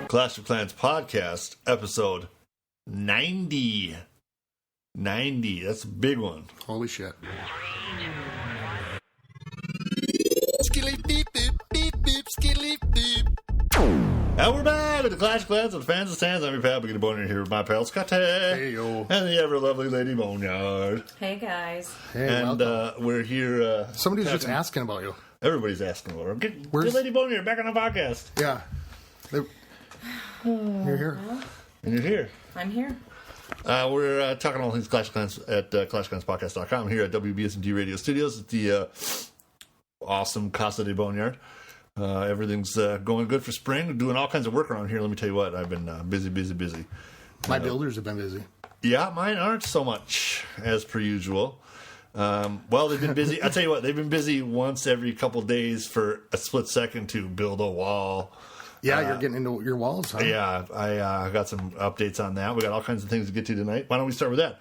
Clash of Clans podcast, episode 90. 90. That's a big one. Holy shit. And we're back with the Clash of Clans of Fans and Stands. I'm your pal, Boneyard, here with my pal, Scotty. Hey, yo. And the ever-lovely lady, Boneyard. Hey, guys. Hey, and we're here... somebody's just asking about you. Everybody's asking about her. Get Where's Lady Boneyard back on the podcast. Yeah. You're here. And you're here. I'm here. We're talking all things Clash of Clans at clashclanspodcast.com here at WBS&D Radio Studios at the awesome Casa de Boneyard. Everything's going good for spring. Doing all kinds of work around here. Let me tell you what, I've been busy. My builders have been busy. Yeah, mine aren't so much as per usual. Well, they've been busy. I'll tell you what, they've been busy once every couple days for a split second to build a wall. Yeah, you're getting into your walls, huh? Yeah, I got some updates on that. We got all kinds of things to get to tonight. Why don't we start with that?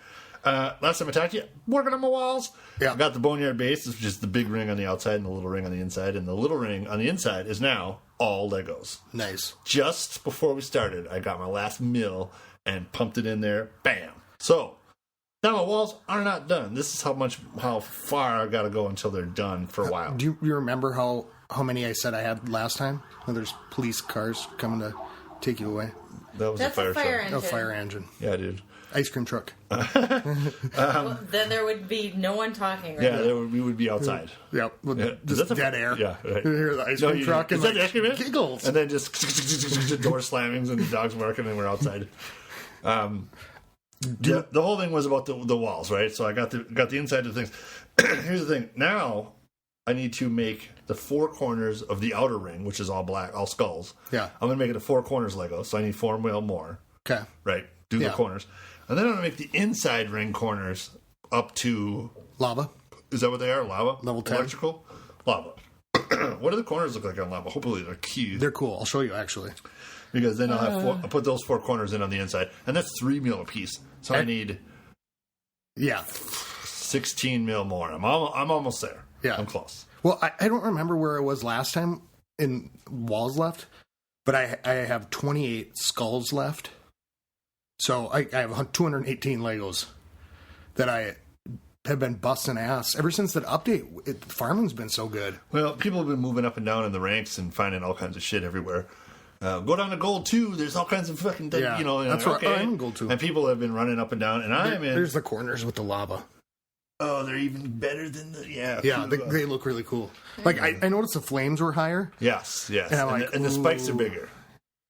Last time I talked to you, working on my walls. Yeah. I got the Boneyard base, which is the big ring on the outside and the little ring on the inside. And the little ring on the inside is now all Legos. Nice. Just before we started, I got my last mill and pumped it in there. Bam. So, now my walls are not done. This is how far I got to go until they're done for a while. Do you remember how many I said I had last time? When there's police cars coming to take you away. That's a fire truck. engine. A fire engine. Yeah, dude. Ice cream truck. Well, then there would be no one talking right now. Yeah, we would be outside. Yep. With Yeah. just dead air. Yeah, right. You hear the ice cream truck and is that the ice cream man? giggles. And then just door slammings and the dogs barking and we're outside. The whole thing was about the walls, right? So I got the inside of things. Here's the thing. Now I need to make the four corners of the outer ring, which is all black, all skulls. Yeah. I'm going to make it a four corners Lego, so I need 4 mil more. Okay. Right. Do the Yeah. corners. And then I'm going to make the inside ring corners up to... Lava. Is that what they are? Lava? Level 10. Electrical? Lava. What do the corners look like on lava? Hopefully they're keyed. They're cool. I'll show you, actually. Because then I'll put those 4 corners in on the inside. And that's 3 mil a piece. So I need Yeah. 16 mil more. I'm almost there. Yeah. I'm close. Well, I don't remember where I was last time in walls left, but I have 28 skulls left. So I have 218 Legos that I have been busting ass ever since that update. Farming's been so good. Well, people have been moving up and down in the ranks and finding all kinds of shit everywhere. Go down to gold 2. There's all kinds of fucking things, Yeah, you know. that's okay. where I'm in gold 2. And people have been running up and down, and I'm in. There's the corners with the lava. Oh, they're even better than the Yeah, they look really cool. Like I noticed the flames were higher. Yes. And I'm like, and the spikes are bigger.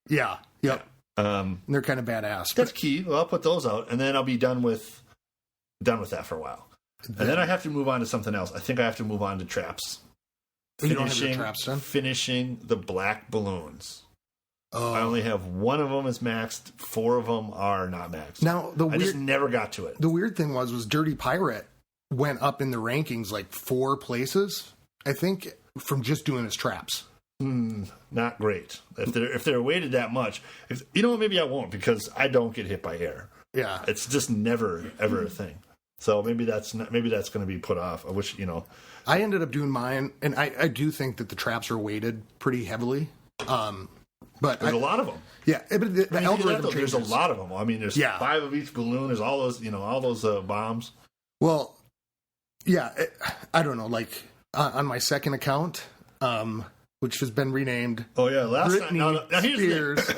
Yeah. Yep. And They're kind of badass. that's key. Well, I'll put those out, and then I'll be done with that for a while. And then I have to move on to something else. I think I have to move on to traps. You don't have your traps done? Finishing the black balloons. Oh. I only have 1 of them is maxed. 4 of them are not maxed. Now I just never got to it. The weird thing was Dirty Pirate went up in the rankings like 4 places, I think, from just doing his traps. Not great. If they're weighted that much, you know what? Maybe I won't because I don't get hit by air. Yeah, It's just never ever a thing. So maybe that's going to be put off. I wish I ended up doing mine, and I do think that the traps are weighted pretty heavily. But there's a lot of them. Yeah, but the algorithm there's changes. a lot of them. I mean, there's 5 of each balloon. There's all those bombs. Well, yeah, I don't know. Like on my second account, which has been renamed. Oh yeah, Britney Spears.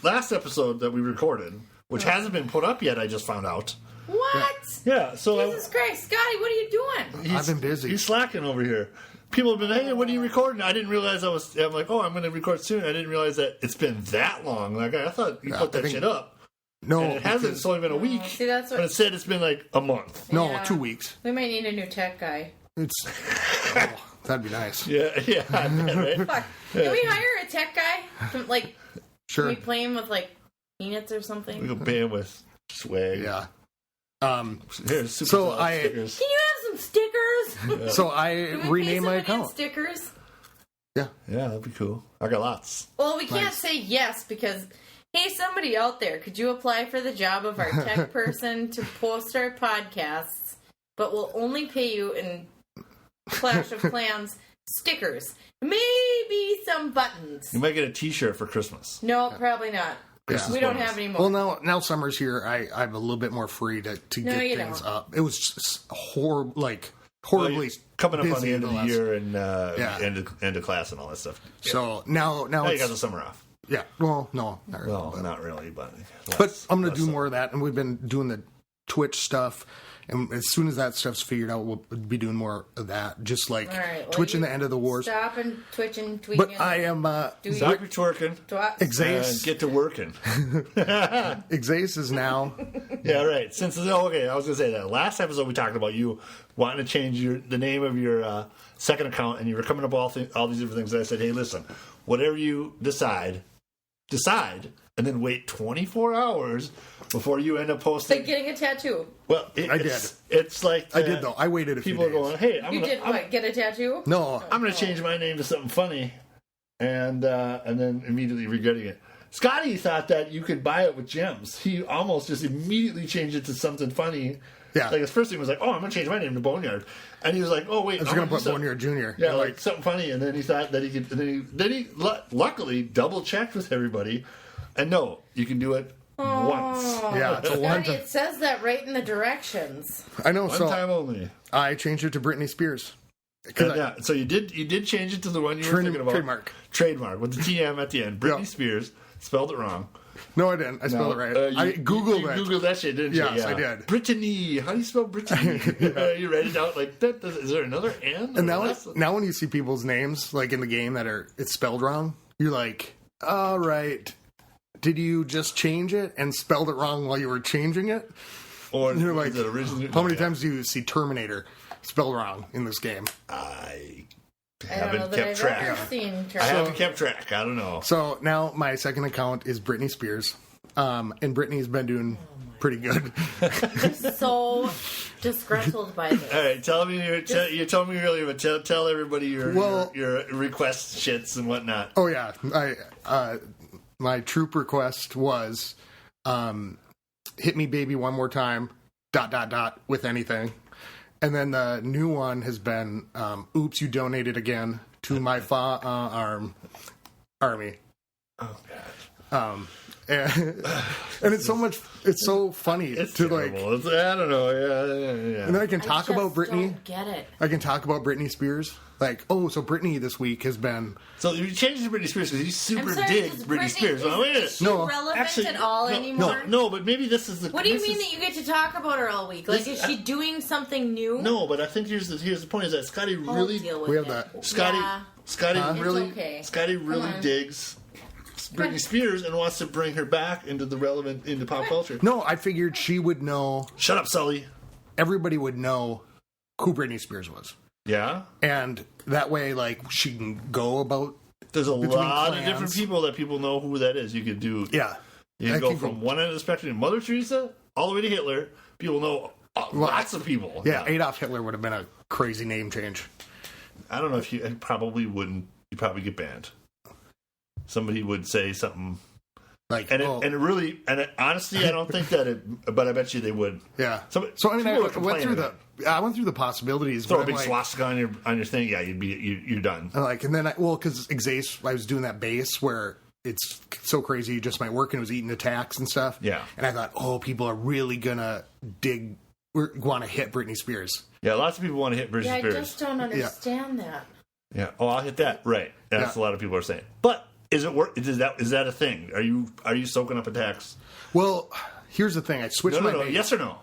Last episode that we recorded, which hasn't been put up yet, I just found out. What? Yeah. So Jesus Christ, Scotty, what are you doing? I've been busy. He's slacking over here. People have been, hey, when are you recording? I didn't realize I'm like, oh, I'm going to record soon. I didn't realize that it's been that long. Like I thought you put that shit up. No, and it hasn't. It's only been a week. See, that's what. But it said it's been like a month. No, Yeah. 2 weeks. We might need a new tech guy. It's that'd be nice. Yeah, I bet, right? Fuck. Can we hire a tech guy? Like, Sure. can we play him with like peanuts or We something? go pay him with swag. Yeah. Here's super So soft I- stickers. Can you have some stickers? So I Can we pay renamed my someone in account. stickers? Yeah. Yeah, that'd be cool. I got lots. Well, we can't Nice. say yes because, hey, somebody out there, could you apply for the job of our tech person to post our podcasts, but we'll only pay you in Clash of Clans stickers, maybe some buttons. You might get a T-shirt for Christmas. No, probably not. Christmas We don't bonus. have any more. Well, now summer's here. I'm a little bit more free to No, get you things don't. up. It was just horribly Well, you're coming up on busy the end of the last- year and Yeah. end of class and all that stuff. Yeah. So now Now you it's, got the summer off. yeah. Well, no, not really. Well, not really, but But I'm going to do more of that, and we've been doing the Twitch stuff, and as soon as that stuff's figured out, we'll be doing more of that, just like All right, well, Twitch in you the end of the wars. Stop and twitch and tweet. But I am stop your twerking Exace. and get to working. Exace is now. Yeah, right. Okay, I was gonna say that last episode we talked about you wanting to change the name of your second account, and you were coming up with all these different things. And I said, hey, listen, whatever you decide, and then wait 24 hours before you end up posting. Like getting a tattoo. Well, I did. It's like I did though. I waited a few people days. are going, hey, I'm You gonna, did what? Get a tattoo? No, I'm going to change my name to something funny, and then immediately regretting it. Scotty thought that you could buy it with gems. He almost just immediately changed it to something funny. Yeah. Like his first thing was like, oh, I'm going to change my name to Boneyard. And he was like, oh, wait. I was going to put Boneyard Jr. Yeah, like something funny. And then he thought that he could. And then he luckily double checked with everybody. And no, you can do it once. Yeah, it's a one Scotty, it says that right in the directions. I know. One So time only. I changed it to Britney Spears. Yeah, so you did change it to the one you were thinking about. Trademark with the TM at the end. Britney Yeah. Spears. Spelled it wrong. No, I didn't. I spelled it right. I Googled you it. Googled that shit, didn't you? Yes, Yeah. I did. Brittany. How do you spell Brittany? You write it down like that. Is there another N? And now when you see people's names like in the game that it's spelled wrong, you're like, all right, did you just change it and spelled it wrong while you were changing it? or You're like, is it originally? how many times do you see Terminator spelled wrong in this game? I I don't know haven't that kept I've track. ever seen I haven't kept track. I don't know. So now my second account is Britney Spears, and Britney's been doing pretty good. I'm so disgruntled by this. All right, tell me you told me earlier, but tell everybody your request shits and whatnot. Oh yeah, my troop request was, hit me baby one more time, ... with anything. And then the new one has been, oops, you donated again to my army. Oh god. And it's so much, it's so funny It's to terrible. like, I don't know. Yeah. and then I can talk about Britney. Don't get it. I can talk about Britney Spears. Like, oh, so Britney this week has been. So you changed to Britney Spears because you super I'm sorry, dig does Britney Spears. Is, Well, wait a minute. is she No, relevant Actually, at all anymore? No, but maybe this is the. What do you this mean is- that you get to talk about her all week? Like, is she doing something new? No, but I think here's the point: is that Scotty I'll really, deal with we have it. that. Scotty, Yeah. Scotty Huh? really, It's okay. Scotty really on. digs Britney Spears and wants to bring her back into pop culture. No, I figured she would know. Shut up, Sully. Everybody would know who Britney Spears was. Yeah, And that way, like, she can go about. there's a lot of clans. different people that people know who that is. You could do. Yeah. You I can go can from go- one end of the spectrum, Mother Teresa, all the way to Hitler. People know lots of people. Yeah, Adolf Hitler would have been a crazy name change. I don't know if you probably wouldn't. You'd probably get banned. Somebody would say something, Like, and oh, honestly, I don't think that it. But I bet you they would. yeah. So I mean, I people would went through complain I went through the possibilities. Throw but a big I'm like, swastika on your thing. Yeah, you're done. and then because Exace, I was doing that bass where it's so crazy, you just might work, and it was eating attacks and stuff. Yeah. And I thought, oh, people are really gonna want to hit Britney Spears. Yeah, lots of people want to hit Britney Yeah, I Spears. just don't understand that. Yeah. Oh, I'll hit that. Right. That's Yeah. a lot of people are saying. But is it work? Is that a thing? Are you soaking up attacks? Well, here's the thing: I switched No. my bass. Yes or no?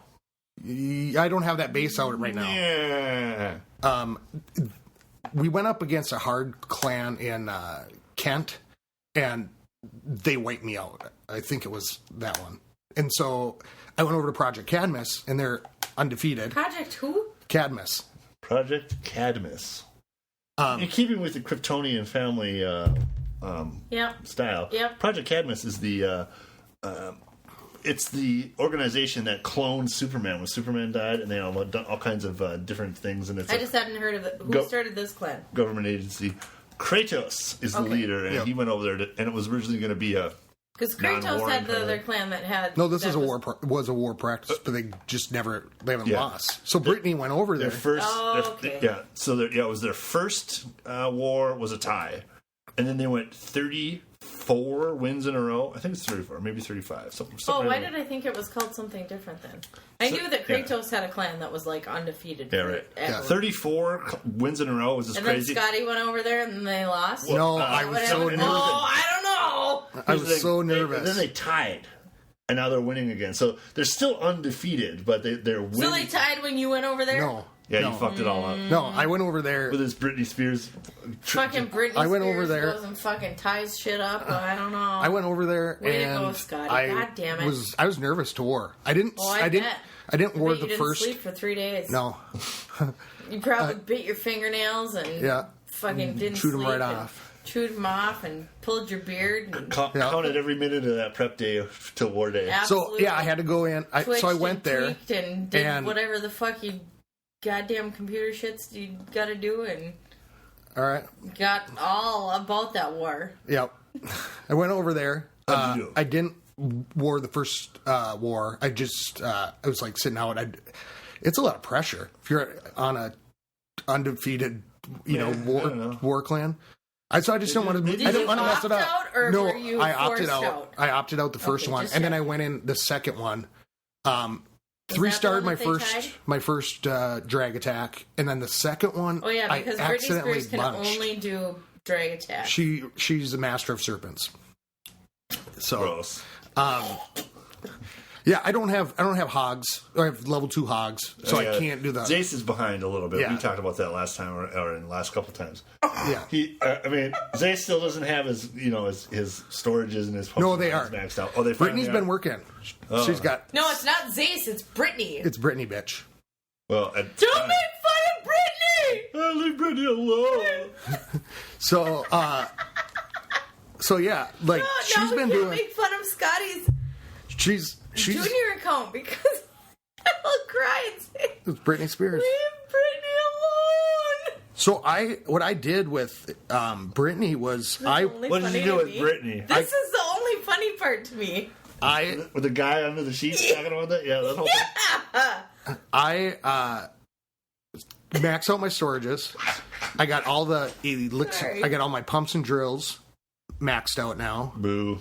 I don't have that bass out right now. Yeah. We went up against a hard clan in Kent, and they wiped me out. I think it was that one. And so I went over to Project Cadmus, and they're undefeated. Project who? Cadmus. Project Cadmus. In keeping with the Kryptonian family Yep. style, Yep. Project Cadmus is it's the organization that cloned Superman when Superman died, and they all done all kinds of different things. And it's I a just haven't heard of it. Who Go- started this clan? government agency. Kratos is the Okay. leader, and Yep. he went over there, and it was originally going to be a Because Kratos non-warring had the kind of- other clan that had. No, this that is was a war practice, but they haven't lost. So Brittany went over there. Their first, okay. So it was their first war was a tie, and then they went 34 wins in a row. I think it's 34, maybe 35. Something Oh, why like did I think it was called something different then? I knew that Kratos had a clan that was like undefeated. Yeah, right. Ever. 34 wins in a row was just And crazy. then Scotty went over there and they lost. No, I What was so happened? nervous. Oh, I don't know. I was so And nervous. then they tied, and now they're winning again. So they're still undefeated, but they're winning. So they tied when you went over there? No. Yeah, no. you fucked it all up. No, I went over there. With his Britney Spears. Fucking Britney I went Spears over there. goes and fucking ties shit up. I don't know. I went over there Way to and go, Scotty. I God damn it. was nervous to war. I didn't. Oh, I didn't. bet. I didn't war Bet you the didn't first. sleep for 3 days. No. You probably bit your fingernails and Yeah. fucking didn't Chewed 'em sleep right and off. Chewed them off and pulled your beard. And Counted every minute of that prep day till war day. absolutely So yeah, I had to go in. So I went there. tweaked and did and- whatever the fuck you goddamn computer shits you gotta do and All right. got all about that war. Yep. I went over there. How'd you do? I didn't war the first war. I just I was like sitting out. It's a lot of pressure if you're on a undefeated, war clan. So I just don't want to. Did I you don't want to mess opt it up. out, or no, were you I opted forced out. out? I opted out the first Okay, one, just and then I checking. went in the second one. that Three-starred the my one that they first tied? my first drag attack, and then the second one. Oh yeah, because I Britney accidentally Spears can bunched. only do drag attack. She's the master of serpents. So Gross. yeah, I don't have hogs. I have level 2 hogs, so I can't do that. Jace is behind a little bit. Yeah. We talked about that last time or in the last couple times. Yeah, Zace still doesn't have his storages and his No, they pumpkin are. maxed out. Oh, they Brittany's been working. She's got. No, it's not Zace, it's Britney. It's Brittany, bitch. Well, Don't make fun of Britney! leave Brittany alone. So yeah, like she's now we been can't doing. make fun of Scotty's She's junior account because I'll cry and say, it's Britney Spears. leave Britney alone. So what I did with Brittany was Only What did funny you do to with me. Britney? This is the only funny part to me. With the guy under the sheets talking about that? Yeah, that whole I max out my storages. I got all the elixirs. Sorry. I got all my pumps and drills maxed out now. Boo.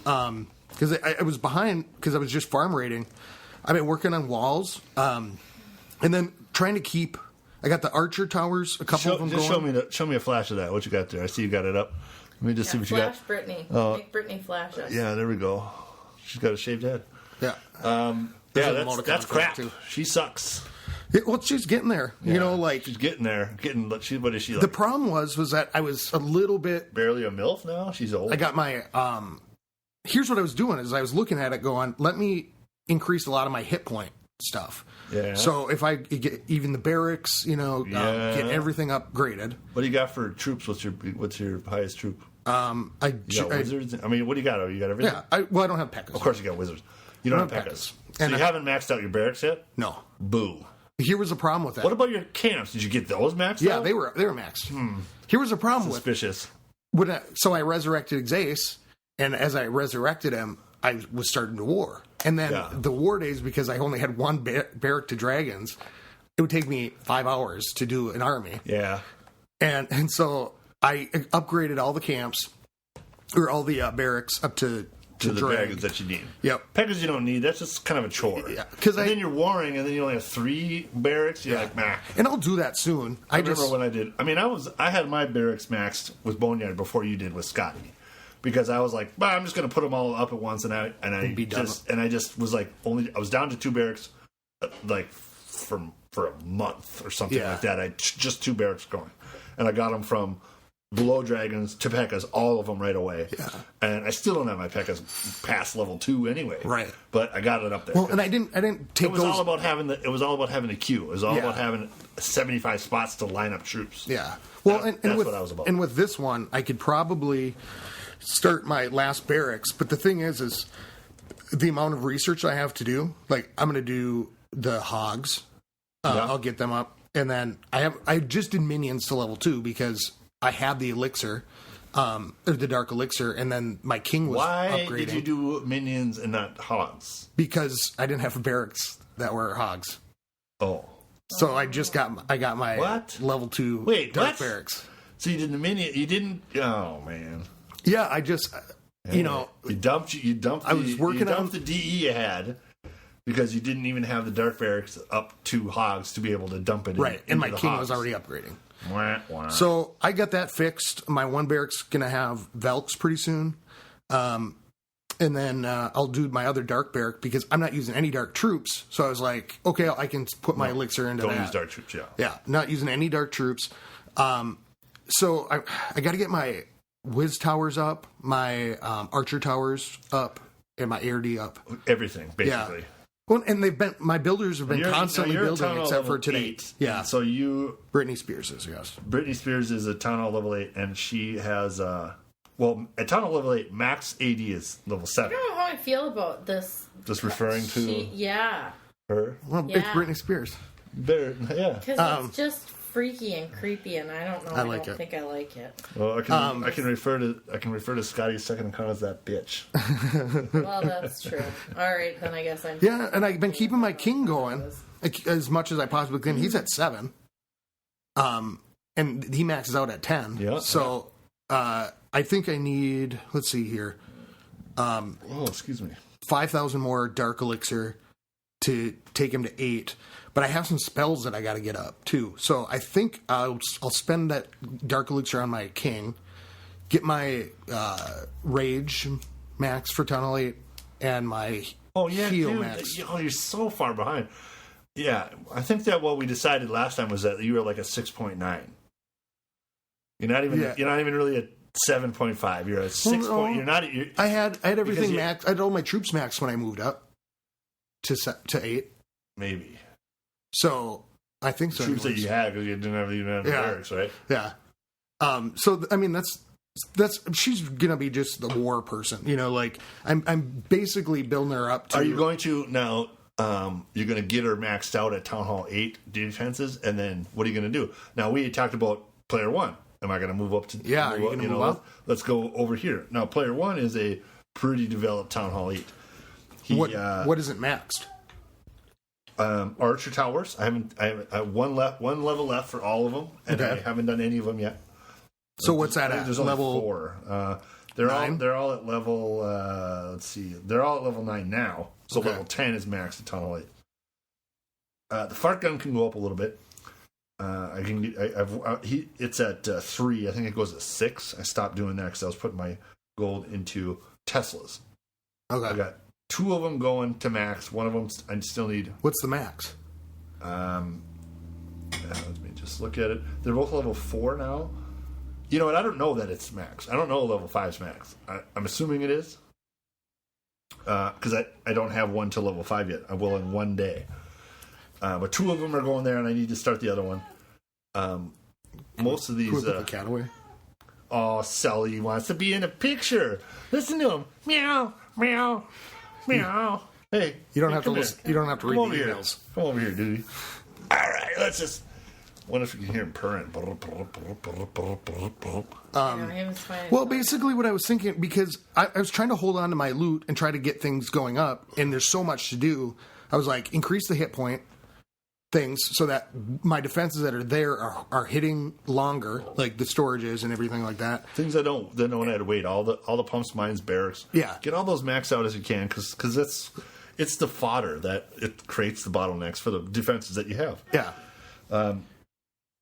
Because I was behind because I was just farm raiding. I've been working on walls, and then trying to keep. I got the archer towers, a couple of them just going. show me a flash of that. What you got there? I see you got it up. Let me just see what you Flash got. Britney. Oh. Make Britney flash us. Yeah, there we go. She's got a shaved head. Yeah. Yeah, There's a that's emoticon for crap. that, too. She sucks. Well, she's getting there. You know, like she's getting there. What is she like? the problem was that I was a little bit. Barely a MILF now. She's old. I got my. Here's what I was doing: is I was looking at it, going, "Let me increase a lot of my hit point stuff." Yeah. So if I get even the barracks, get everything upgraded. What do you got for troops? What's your highest troop? You got I wizards. I mean, what do you got? You got everything. yeah. I don't have Pekkas. Of course, you got wizards. You don't have Pekkas. So And you haven't maxed out your barracks yet. No. Boo. Here was the problem with that. What about your camps? Did you get those maxed Yeah, out? they were maxed. Here was the problem with Suspicious. so I resurrected Xace, and as I resurrected him, I was starting to war. And then the war days, because I only had one barrack to dragons, it would take me 5 hours to do an army. Yeah. And so I upgraded all the camps, or all the barracks up to To the drag. dragons that you need. Yep. Peckers you don't need. That's just kind of a chore. Yeah, then you're warring, and then you only have 3 barracks. You're like, nah. And I'll do that soon. I remember when I did. I mean, I had my barracks maxed with Boneyard before you did with Scotty, because I was like, I'm just going to put them all up at once, and I just was like, I was down to 2 barracks, like for a month or something like that. Just 2 barracks going, and I got them from below dragons to Pekkas, all of them right away. Yeah. And I still don't have my Pekkas past level 2 anyway. Right. But I got it up there. Well, and I didn't take it was those. all about having the queue. It was all about having 75 spots to line up troops. Yeah. Well, that's with, what I was about. And with this one, I could probably start my last barracks. But the thing is the amount of research I have to do. Like, I'm going to do the hogs. I'll get them up, and then I just did minions to level 2 because I had the elixir. or the Dark Elixir, and then my king was Why upgrading. did you do minions and not hogs? Because I didn't have barracks that were hogs. Oh. So I got my What? level 2 Wait, Dark what? Barracks. So you did the minion. You didn't. Oh man. Yeah, I just you know, you dumped. I was working on the DE you had because you didn't even have the dark barracks up to hogs to be able to dump it. right, and my into the king hogs. was already upgrading. Wah, wah. So I got that fixed. My one barrack's gonna have Velks pretty soon, and then I'll do my other dark barrack because I'm not using any dark troops. So I was like, okay, I can put my elixir into Don't that. use dark troops. Yeah. Yeah, not using any dark troops. So I got to get my whiz towers up, my archer towers up, and my ARD up. Everything basically. Yeah. Well, and my builders have been constantly you're building town hall except for level today. 8. Yeah. So Britney Spears is, yes. Britney Spears is a town hall level 8, and she has at town hall level 8, max AD is level 7. I don't know how I feel about this. Just referring to Yeah. her. Well, Yeah. it's Britney Spears. Better, yeah. Because it's just freaky and creepy, and I don't know. I like don't it. think I like it. Well, I can refer to Scotty's second account as that bitch. Well, that's true. All right, then I guess I'm. Yeah, and I've been keeping my king going as much as I possibly can. He's at 7. And he maxes out at 10. Yeah. So I think I need, let's see here, Oh, excuse me. 5,000 more dark elixir to take him to 8. But I have some spells that I got to get up too. So I think I'll spend that dark elixir on my king, get my rage max for Tunnel 8, and my heal dude, max. you're so far behind. Yeah, I think that what we decided last time was that you were like a 6.9. You're not even really at 7.5. You're at 6. Well, no. You're not. I had everything max. I had all my troops max when I moved up to 8. Maybe So I think so. troops that anyways. you had because you didn't have the barracks, right? Yeah. So I mean that's she's gonna be just the war person, you know. Like I'm basically building her up to. Are you going to now? You're going to get her maxed out at Town Hall 8 defenses, and then what are you going to do? Now we talked about player 1. Am I going to move up to? Yeah, are you going to move up? Let's go over here. Now player 1 is a pretty developed Town Hall 8. What is it maxed? Archer towers. I have one level left for all of them, and Okay. I haven't done any of them yet. So what's that at? There's only Level 4. They're 9? all at level. Let's see. They're all at level 9 now. So Okay. level 10 is maxed at Tunnel 8. The fart gun can go up a little bit. It's at 3. I think it goes to 6. I stopped doing that because I was putting my gold into Teslas. Okay. I got 2 of them going to max. One of them I still need. What's the max? Let me just look at it. They're both level 4 now. You know what? I don't know that it's max. I don't know level 5's max. I'm assuming it is. Because I don't have one to level 5 yet. I will in one day. But 2 of them are going there, and I need to start the other one. Most of these... Who put the cat away? Oh, Sully wants to be in a picture. Listen to him. Meow, meow, meow. Hey, You don't have to come listen. here. You don't have to read Come the over here. emails. Come over here, dude. All right, let's just... What if you can hear him purring? Well, basically what I was thinking, because I was trying to hold on to my loot and try to get things going up, and there's so much to do. I was like, increase the hit point things so that my defenses that are there are hitting longer, like the storages and everything like that. Things that don't add weight. All the pumps, mines, barracks. Yeah. Get all those maxed out as you can, because it's the fodder that it creates the bottlenecks for the defenses that you have. Yeah.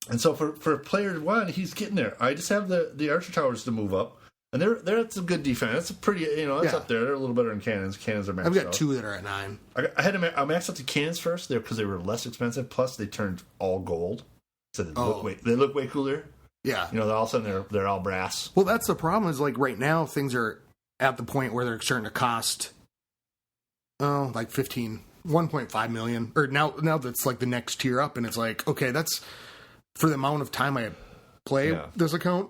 And so for player 1, he's getting there. I just have the archer towers to move up, and that's a good defense. That's a pretty, it's up there. They're a little better than cannons. Cannons are maxed out. I've got 2 that are at 9. I had to max out the cannons first there because they were less expensive. Plus, they turned all gold, so they look way cooler. Yeah. You know, all of a sudden they're all brass. Well, that's the problem is, like, right now things are at the point where they're starting to cost, like 1.5 million. Or now that's like the next tier up, and it's like, okay, that's for the amount of time I play this account.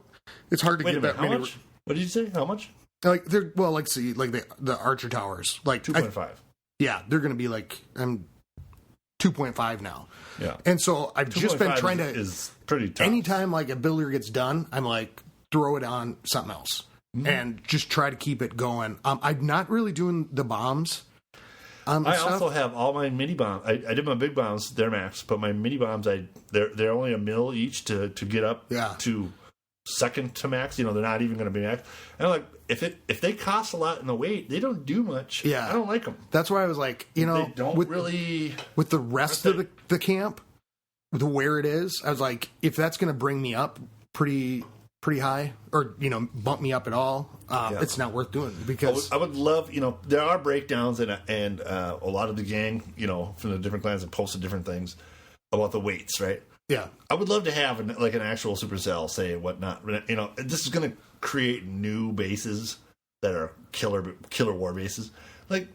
It's hard to Wait get a minute, that how many. much? What did you say? How much? Like they're the archer towers, like 2.5. Yeah, they're going to be like 2.5 now. Yeah, and so I've just been trying to. Is pretty tough. Anytime like a builder gets done, I'm like, throw it on something else and just try to keep it going. I'm not really doing the bombs. I also have all my mini bombs. I did my big bombs; they're max. But my mini bombs, they're only $1 each to get up to second to max. They're not even going to be max. And I'm like, if they cost a lot in the weight, they don't do much. Yeah, I don't like them. That's why I was like, they don't really with the rest of the camp, with where it is. I was like, if that's going to bring me up pretty high, or bump me up at all, it's not worth doing, because I would love, there are breakdowns and a lot of the gang, from the different clans have posted different things about the weights, right? Yeah, I would love to have an actual supercell say whatnot. This is going to create new bases that are killer war bases. Like,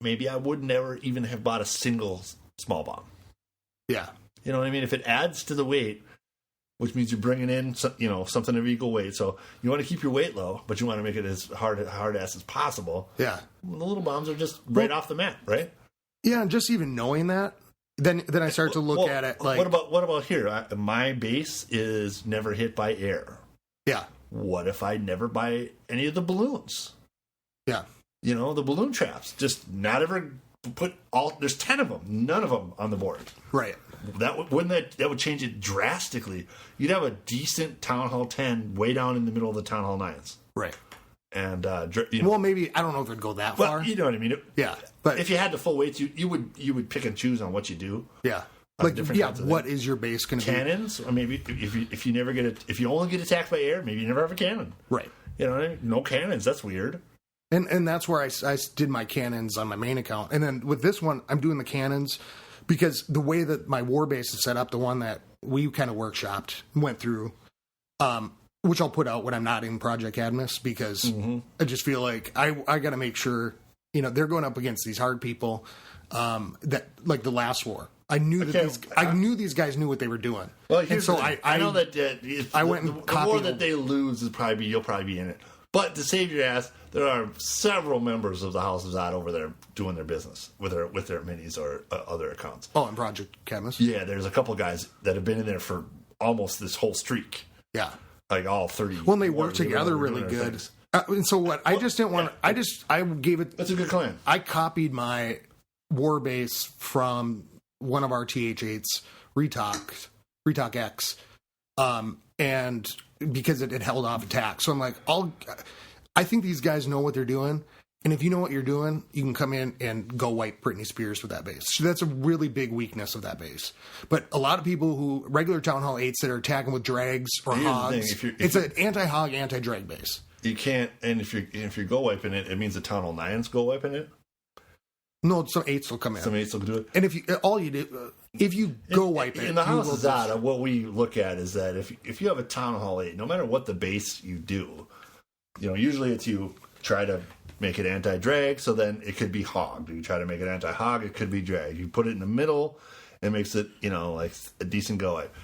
maybe I would never even have bought a single small bomb. Yeah, you know what I mean. If it adds to the weight, which means you're bringing in something of equal weight, so you want to keep your weight low, but you want to make it as hard ass as possible. Yeah, well, the little bombs are just right off the map, right? Yeah, and just even knowing that. Then I start to look at it like, what about here? My base is never hit by air. Yeah. What if I never buy any of the balloons? Yeah. The balloon traps. Just not ever put all. There's 10 of them. None of them on the board. Right. That would change it drastically. You'd have a decent Town Hall 10 way down in the middle of the Town Hall 9s. Right. And well, maybe I don't know if it'd go that far. You know what I mean? Yeah, but if you had the full weights, you would pick and choose on what you do. Yeah, what is your base going to be? Cannons, or maybe if you never get it, if you only get attacked by air, maybe you never have a cannon. Right. You know what I mean? No cannons. That's weird. And that's where I did my cannons on my main account, and then with this one, I'm doing the cannons because the way that my war base is set up, the one that we kind of workshopped, went through. Which I'll put out when I'm not in Project Cadmus, because I just feel like I got to make sure, they're going up against these hard people, that like the last war. I knew I knew these guys knew what they were doing. Well, and so I know that I went and the war that they lose is you'll probably be in it. But to save your ass, there are several members of the House of Zod over there doing their business with their minis or other accounts. Oh, in Project Cadmus? Yeah, there's a couple guys that have been in there for almost this whole streak. Yeah. Like all 30. Well, they work together really good. And so what? I just didn't want to. I gave it. That's a good clan. I copied my war base from one of our TH8s, Retalk X, and because it had held off attack. So I'm like, I think these guys know what they're doing. And if you know what you're doing, you can come in and go wipe Britney Spears with that base. So that's a really big weakness of that base. But a lot of people who regular Town Hall 8s that are attacking with drags or hogs, it's an anti-hog, anti-drag base. You can't, and if you're go wiping it, it means the Town Hall 9s go wiping it. No, some 8s will come in. Some 8s will do it. And if you go wipe it, in the House of Zod, what we look at is that if you have a Town Hall 8, no matter what the base you do, usually it's you try to make it anti-drag, so then it could be hogged. You try to make it anti-hog, it could be drag. You put it in the middle, it makes it, like a decent go wipe.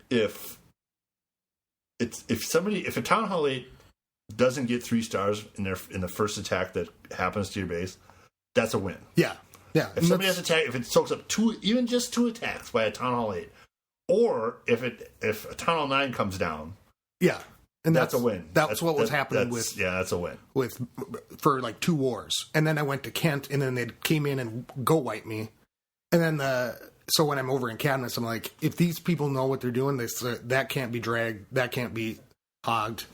If a Town Hall 8 doesn't get 3 stars in the first attack that happens to your base, that's a win. Yeah. Yeah. If somebody has attack, if it soaks up even just 2 attacks by a Town Hall 8, or if a Town Hall 9 comes down, yeah. And that's a win. That's what was happening that's a win. For like 2 wars. And then I went to Kent, and then they came in and go wipe me. And then so when I'm over in Cadmus, I'm like, if these people know what they're doing, that can't be dragged, that can't be hogged,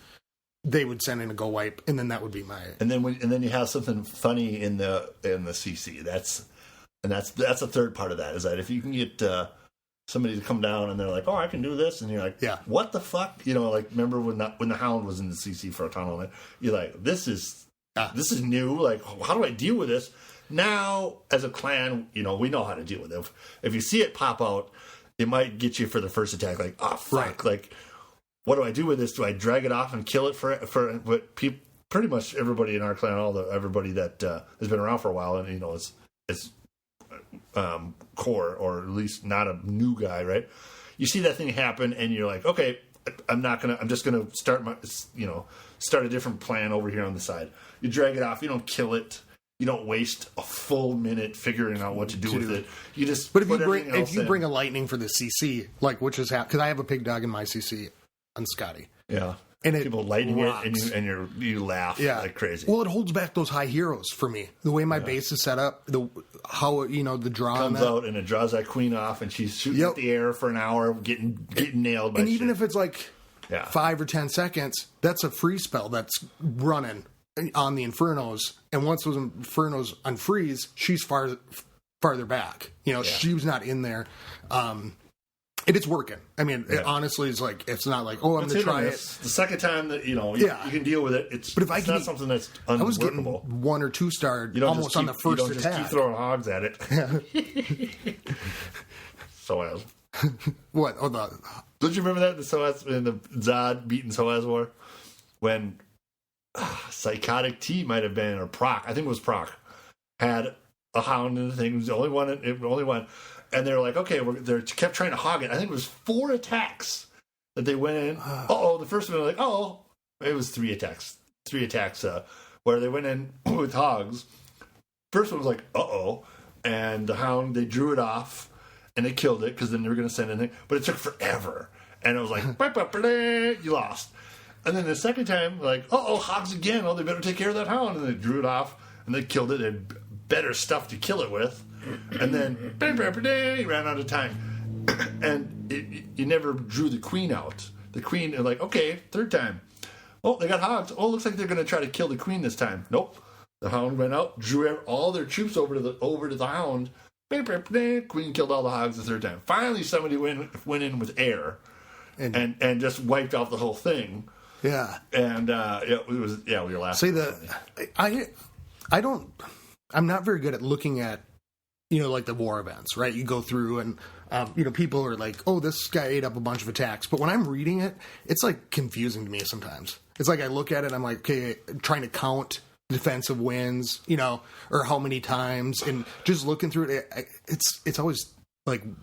they would send in a go wipe, and then that would be my. And then you have something funny in the CC. That's the third part of that, is that if you can get somebody to come down and they're like, oh, I can do this, and you're like, yeah, what the fuck? Like, remember when the Hound was in the CC for a Town Hall 9? You're like, this is new. Like, how do I deal with this? Now, as a clan, we know how to deal with it. If you see it pop out, it might get you for the first attack. Like, oh fuck! Right. Like, what do I do with this? Do I drag it off and kill it for? But pretty much everybody in our clan, everybody that has been around for a while, and is core, or at least not a new guy, right? You see that thing happen, and you're like, okay, I'm just gonna start a different plan over here on the side. You drag it off. You don't kill it. You don't waste a full minute figuring out what to do with it. You just. But if you bring a lightning for the CC, like which is because I have a pig dog in my CC on Scotty. Yeah. And people lighting rocks. it, and you laugh like crazy. Well, it holds back those high heroes for me. The way my base is set up, the draw comes out and it draws that queen off, and she's shooting at the air for an hour, getting nailed by and even shit. if it's like 5 or 10 seconds, that's a free spell that's running on the Infernos. And once those Infernos unfreeze, she's farther back. She was not in there. And it's working. I mean, it honestly is like, it's not like, I'm going to try it. The second time that, you can deal with it, it's not something that's unworkable. I was getting 1 or 2 star almost on the first attack. You don't just keep throwing hogs at it. Soaz. What? Don't you remember that in the Zod beating Soaz War? When Psychotic T might have been, or Proc, I think it was Proc, had a hound in the thing. It was the only one. And they're like, okay, they kept trying to hog it. I think it was 4 attacks that they went in. The first one, it was 3 attacks. 3 attacks where they went in with hogs. First one was like, and the hound, they drew it off, and they killed it, because then they were going to send anything. But it took forever. And it was like, you lost. And then the second time, hogs again. They better take care of that hound. And they drew it off, and they killed it. They had better stuff to kill it with. And then he ran out of time, and you never drew the queen out. The queen, okay, third time. They got hogs. Looks like they're going to try to kill the queen this time. Nope. The hound went out, drew all their troops over to the hound. Queen killed all the hogs the third time. Finally, somebody went in with air, and just wiped off the whole thing. Yeah. And we were laughing. See, I'm not very good at looking at, the war events, right? You go through and, people are like, this guy ate up a bunch of attacks. But when I'm reading it, it's confusing to me sometimes. It's I look at it, I'm like, okay, trying to count defensive wins, or how many times, and just looking through it, it's always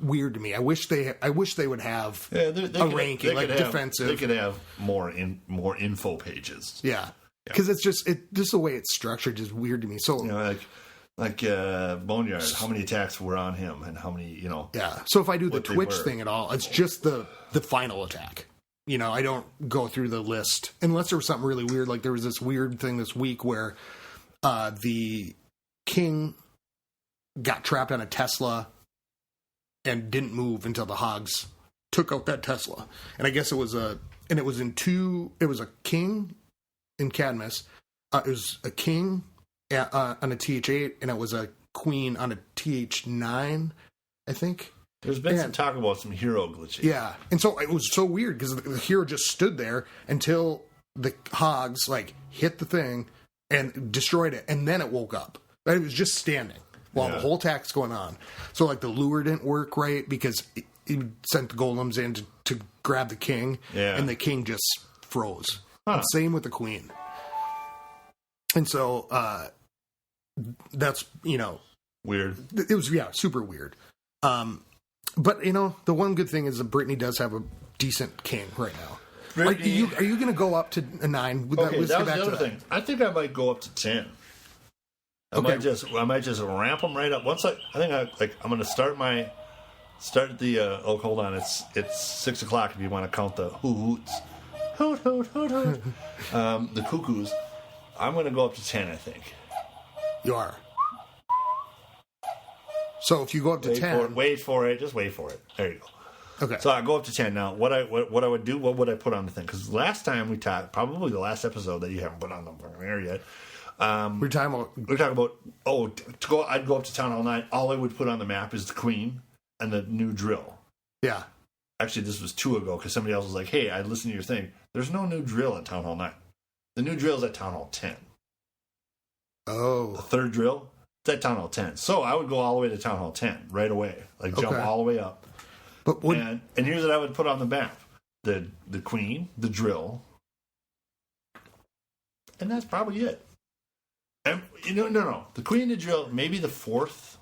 weird to me. I wish they would have a ranking defensive. They could have more info pages. Yeah. Because it's just the way it's structured is weird to me. So Boneyard, how many attacks were on him, and how many, Yeah. So if I do the Twitch thing at all, it's just the final attack. I don't go through the list unless there was something really weird. Like there was this weird thing this week where the king got trapped on a Tesla and didn't move until the hogs took out that Tesla. And I guess it was a king in Cadmus. It was a king on a TH8, and it was a queen on a TH9, I think. There's been some talk about some hero glitches. Yeah, and so it was so weird because the hero just stood there until the hogs hit the thing and destroyed it, and then it woke up. But it was just standing while the whole attack's going on. So the lure didn't work right because it sent the golems in to grab the king, and the king just froze. And same with the queen. And so that's weird. It was super weird. But the one good thing is that Brittany does have a decent king right now. Are you going to go up to a 9? That was the other thing. I think I might go up to 10. I might just ramp them right up. Once I'm going to start the. Hold on, it's 6:00 if you want to count the hoots. Hoot hoot hoot hoot. The cuckoos. I'm going to go up to 10. I think. You are. So if you go up to 10... Wait for it. Just wait for it. There you go. Okay. So I go up to 10. Now, what I would do, what would I put on the thing? Because last time we talked, probably the last episode that you haven't put on the air yet. We're talking about... I'd go up to Town Hall 9. All I would put on the map is the Queen and the new drill. Yeah. Actually, this was 2 ago because somebody else was like, hey, I listened to your thing. There's no new drill at Town Hall 9. The new drill is at Town Hall 10. Oh. The third drill? It's at Town Hall 10. So I would go all the way to Town Hall 10 right away. Jump all the way up. And here's what I would put on the map. The Queen, the drill. And that's probably it. And no. The Queen, the drill, maybe the 4th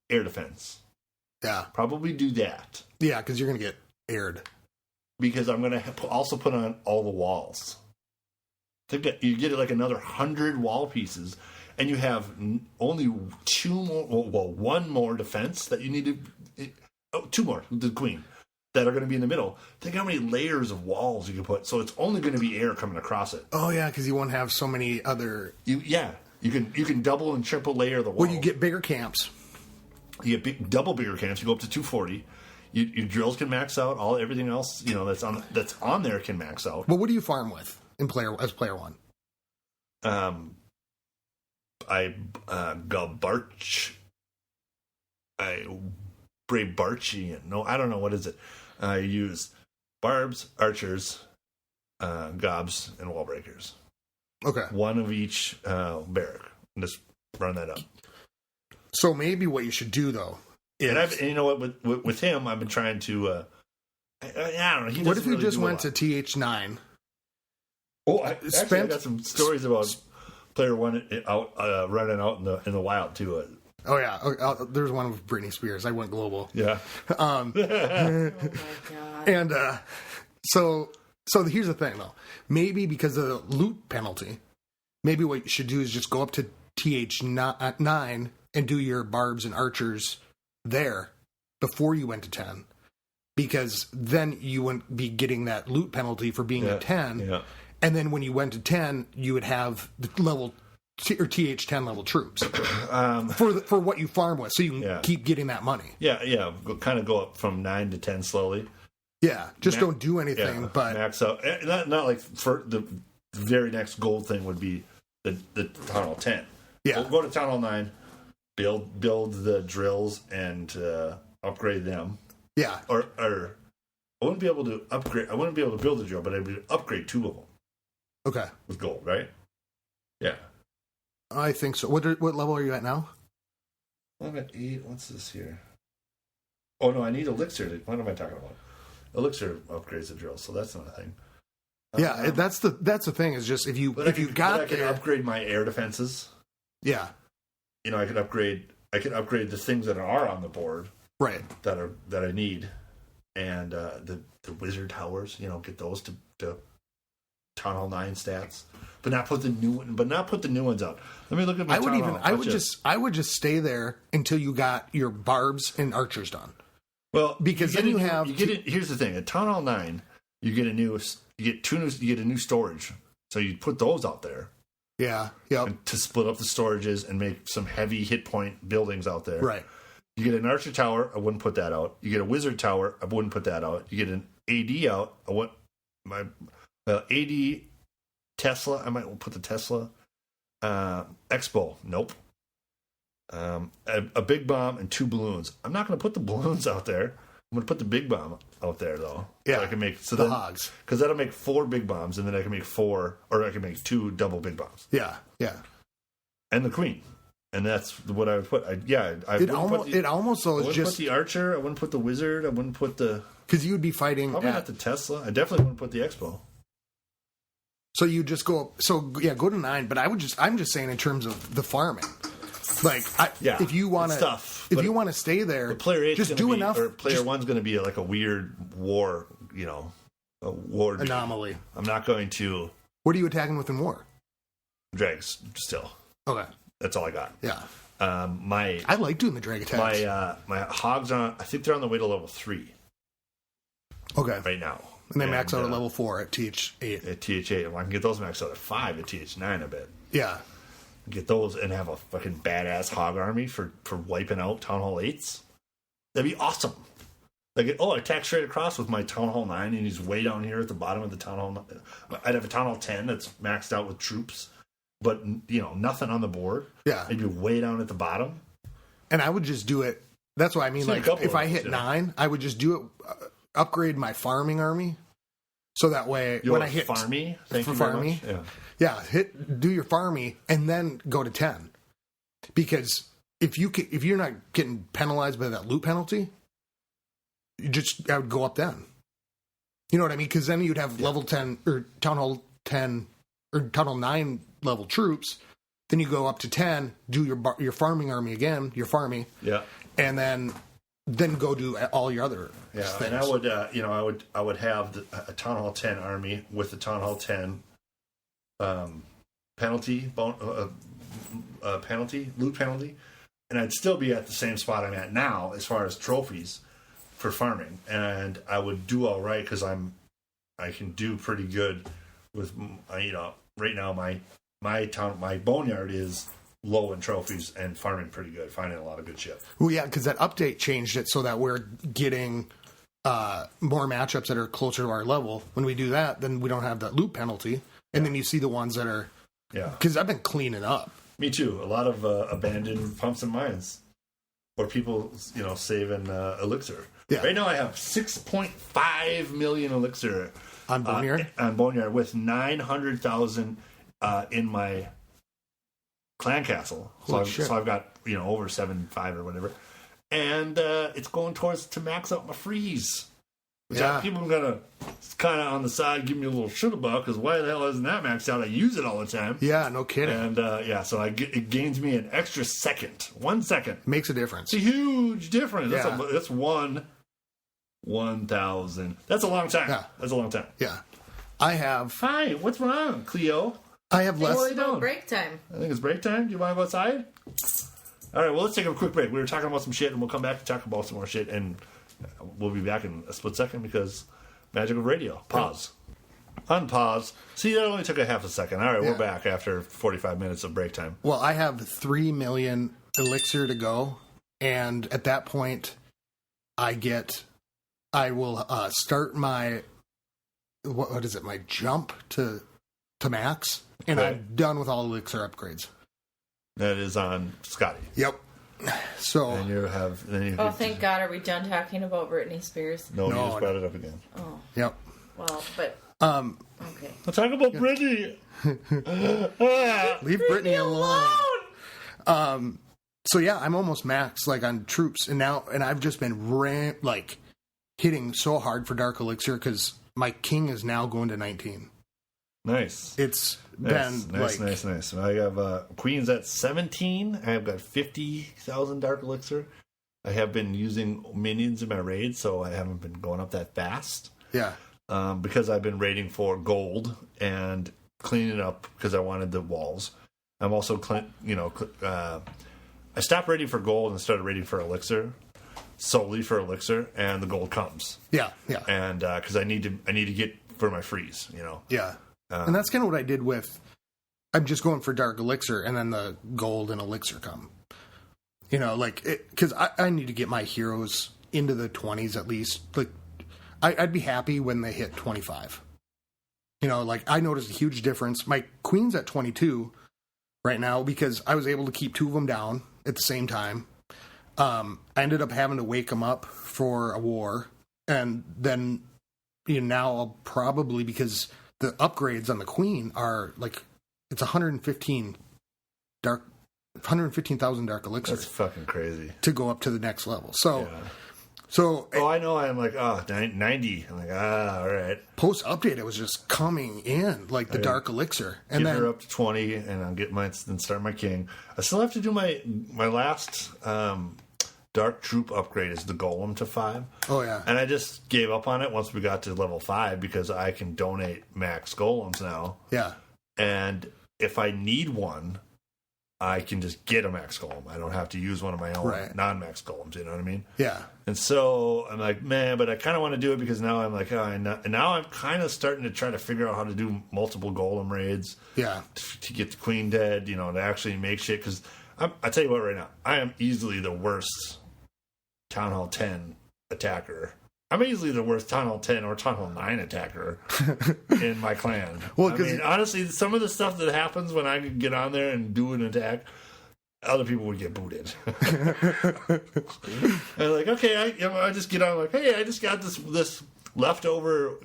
air defense. Yeah. Probably do that. Yeah, because you're going to get aired. Because I'm going to also put on all the walls. Think that you get another 100 wall pieces, and you have only 2 more, one more defense that you need to. 2 more, the Queen. that are going to be in the middle. Think how many layers of walls you can put. So it's only going to be air coming across it. Oh yeah, because you won't have so many other. You can double and triple layer the wall. Well, you get bigger camps. You get double bigger camps. You go up to 240. Your drills can max out. Everything else that's on there can max out. Well, what do you farm with as player one? I Brave Barchi. No, I don't know what is it. I use barbs, archers, gobs, and wall breakers. Okay, one of each barrack. And just run that up. So maybe what you should do though. And you know what? With him, I've been trying to. I don't know. What if you just went to TH9? Oh, I got some stories about player one out running out in the wild too. Oh yeah, there's one with Britney Spears. I went global. Yeah. Oh my god. And so here's the thing though. Maybe because of the loot penalty, maybe what you should do is just go up to TH9 and do your barbs and archers there before you went to 10, because then you wouldn't be getting that loot penalty for being at 10. Yeah. And then when you went to 10, you would have the level or TH10 level troops for what you farm with, so you can keep getting that money. Yeah. Kind of go up from 9 to 10 slowly. Yeah, just don't do anything, but max out. Not like for the very next gold thing would be the Town Hall 10. Yeah, we'll go to Town Hall 9. Build the drills and upgrade them. Yeah. Or I wouldn't be able to upgrade. I wouldn't be able to build a drill, but I'd be able to upgrade 2 of them. Okay. With gold, right? Yeah. I think so. What level are you at now? I'm at 8. What's this here? Oh no, I need elixir. What am I talking about? Elixir upgrades the drill, so that's not a thing. Yeah, that's the thing. Is just if you I can upgrade my air defenses. Yeah. I could upgrade the things that are on the board, right? That I need, and the wizard towers. Get those to Town Hall 9 stats, but not put the new ones out. Let me look at my. I would just stay there until you got your barbs and archers done. Well, because then here's the thing: at Town Hall 9, you get a new storage, so you put those out there. Yeah, to split up the storages and make some heavy hit point buildings out there. Right. You get an archer tower, I wouldn't put that out. You get a wizard tower, I wouldn't put that out. You get an AD out, AD Tesla, I might put the Tesla. Expo, nope. A big bomb and 2 balloons. I'm not going to put the balloons out there. I'm going to put the big bomb out there, though. Yeah, so I can make the hogs. Because that'll make 4 big bombs, and then I can make 4, or I can make 2 double big bombs. Yeah. And the queen. And that's what I would put. I wouldn't put the archer. I wouldn't put the wizard. I wouldn't put the... Because you would be fighting... Probably not the Tesla. I definitely wouldn't put the Expo. So you just go... So, yeah, go to 9. But I'm just saying in terms of the farming. Like, if you want to stay there, player 8 just do enough. Or player 1's going to be like a weird war, a war anomaly. I'm not going to. What are you attacking with in war? Drags still. Okay, that's all I got. Yeah. I like doing the drag attacks. My hogs are. I think they're on the way to level 3. Okay. Right now. And they max out at level 4 at TH8. At TH8, I can get those maxed out at 5 at TH9 a bit. Yeah. Get those and have a fucking badass hog army for wiping out Town Hall 8s. That'd be awesome. Like, I attack straight across with my Town Hall 9, and he's way down here at the bottom of the Town Hall. I'd have a Town Hall 10 that's maxed out with troops, but nothing on the board. Yeah, it'd be way down at the bottom. And I would just do it. That's what I mean. Like, if I hit 9, I would just do it. Upgrade my farming army, so that way when I hit farmy, thank you very much. Yeah, do your farmy and then go to 10. Because if you're not getting penalized by that loot penalty, I would go up then. You know what I mean? Because then you'd have level 10 or Town Hall 10 or Town Hall 9 level troops. Then you go up to 10, do your farming army again, your farmy. Yeah. And then go do all your other things. And I would have a Town Hall 10 army with the Town Hall 10 loot penalty, and I'd still be at the same spot I'm at now as far as trophies, for farming, and I would do all right because I can do pretty good with right now my boneyard is low in trophies and farming pretty good, finding a lot of good shit. Well, yeah, because that update changed it so that we're getting more matchups that are closer to our level. When we do that, then we don't have that loop penalty, and then you see the ones that are because I've been cleaning up. Me too. A lot of abandoned pumps and mines, or people saving elixir. Yeah. Right now I have 6.5 million elixir on Boneyard. On Boneyard with 900,000 in my clan castle. So I've got over 7.5 or whatever, and it's going towards to max out my freeze. Which people are gonna kind of on the side give me a little shit about because why the hell isn't that maxed out? I use it all the time. Yeah, no kidding. And so it gains me an extra second, 1 second. Makes a difference. It's a huge difference. Yeah. That's 1,000. That's a long time. Yeah. That's a long time. Yeah. I have. Hi, what's wrong, Cleo? I have less. It's about break time. I think it's break time. Do you want to go outside? All right, well, let's take a quick break. We were talking about some shit, and we'll come back to talk about some more shit, and we'll be back in a split second because magic of radio. Pause. Unpause. See, that only took a half a second. All right, we're back after 45 minutes of break time. Well, I have 3 million elixir to go, and at that point, I will start my what is it? My jump to max, and I'm done with all elixir upgrades. That is on Scotty. Yep. So and you have. Thank God! Are we done talking about Britney Spears? No, you just brought it up again. Oh. Yep. Well, but okay. I'll talk about Britney. Leave Britney alone. So yeah, I'm almost max on troops, and I've just been hitting so hard for Dark Elixir because my king is now going to 19. Nice. It's nice, been nice. I have Queen's at 17. I have got 50,000 Dark Elixir. I have been using minions in my raid, so I haven't been going up that fast. Yeah. Because I've been raiding for gold and cleaning up because I wanted the walls. I'm also, I stopped raiding for gold and started raiding for elixir, solely for elixir, and the gold comes. Yeah. And because I need to get for my freeze, Yeah. And that's kind of what I did with. I'm just going for Dark Elixir, and then the gold and elixir come. Because I need to get my heroes into the 20s at least. I'd be happy when they hit 25. I noticed a huge difference. My queen's at 22 right now because I was able to keep 2 of them down at the same time. I ended up having to wake them up for a war, and then now I'll probably, because the upgrades on the queen are it's 115,000 dark elixir. That's fucking crazy to go up to the next level. So, I know. I'm 90. I'm all right. Post update, it was just coming in the dark elixir, and then her up to 20, and I'll get then start my king. I still have to do my last dark troop upgrade is the golem to 5. Oh yeah. And I just gave up on it once we got to level 5 because I can donate max golems now. Yeah. And if I need one, I can just get a max golem. I don't have to use one of my own non-max golems, you know what I mean? Yeah. And so I'm man, but I kind of want to do it because now I'm and now I'm kind of starting to try to figure out how to do multiple golem raids. Yeah. To get the queen dead, to actually make shit. Because I tell you what, right now, I am easily the worst Town Hall 10 attacker. I'm easily the worst Town Hall 10 or Town Hall 9 attacker in my clan. Well, honestly, some of the stuff that happens when I get on there and do an attack, other people would get booted. And okay, I just get on hey, I just got this leftover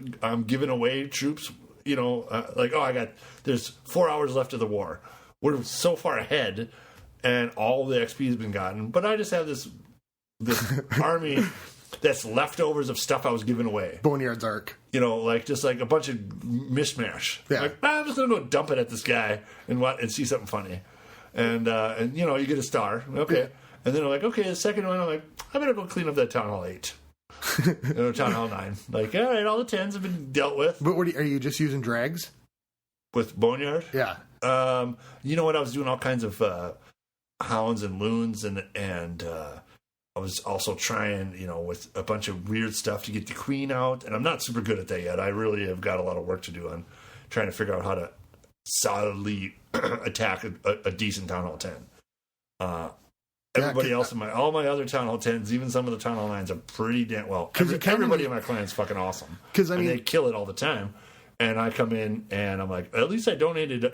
giving away troops. There's 4 hours left of the war. We're so far ahead, and all the XP has been gotten, but I just have this army that's leftovers of stuff I was giving away. Boneyard's Arc. Just a bunch of mishmash. Yeah. I'm just going to go dump it at this guy and see something funny. And you get a star. Okay. Yeah. And then I'm okay, the second one, I'm I better go clean up that Town Hall 8. Town Hall 9. All right, all the 10s have been dealt with. But are you just using drags? With Boneyard? Yeah. You know what? I was doing all kinds of hounds and loons and I was also trying, with a bunch of weird stuff to get the queen out, and I'm not super good at that yet. I really have got a lot of work to do on trying to figure out how to solidly attack a decent Town Hall 10. Everybody else all my other Town Hall 10s, even some of the Town Hall 9s, are pretty damn well. Everybody in my clan is fucking awesome. And they kill it all the time. And I come in and I'm like, at least I donated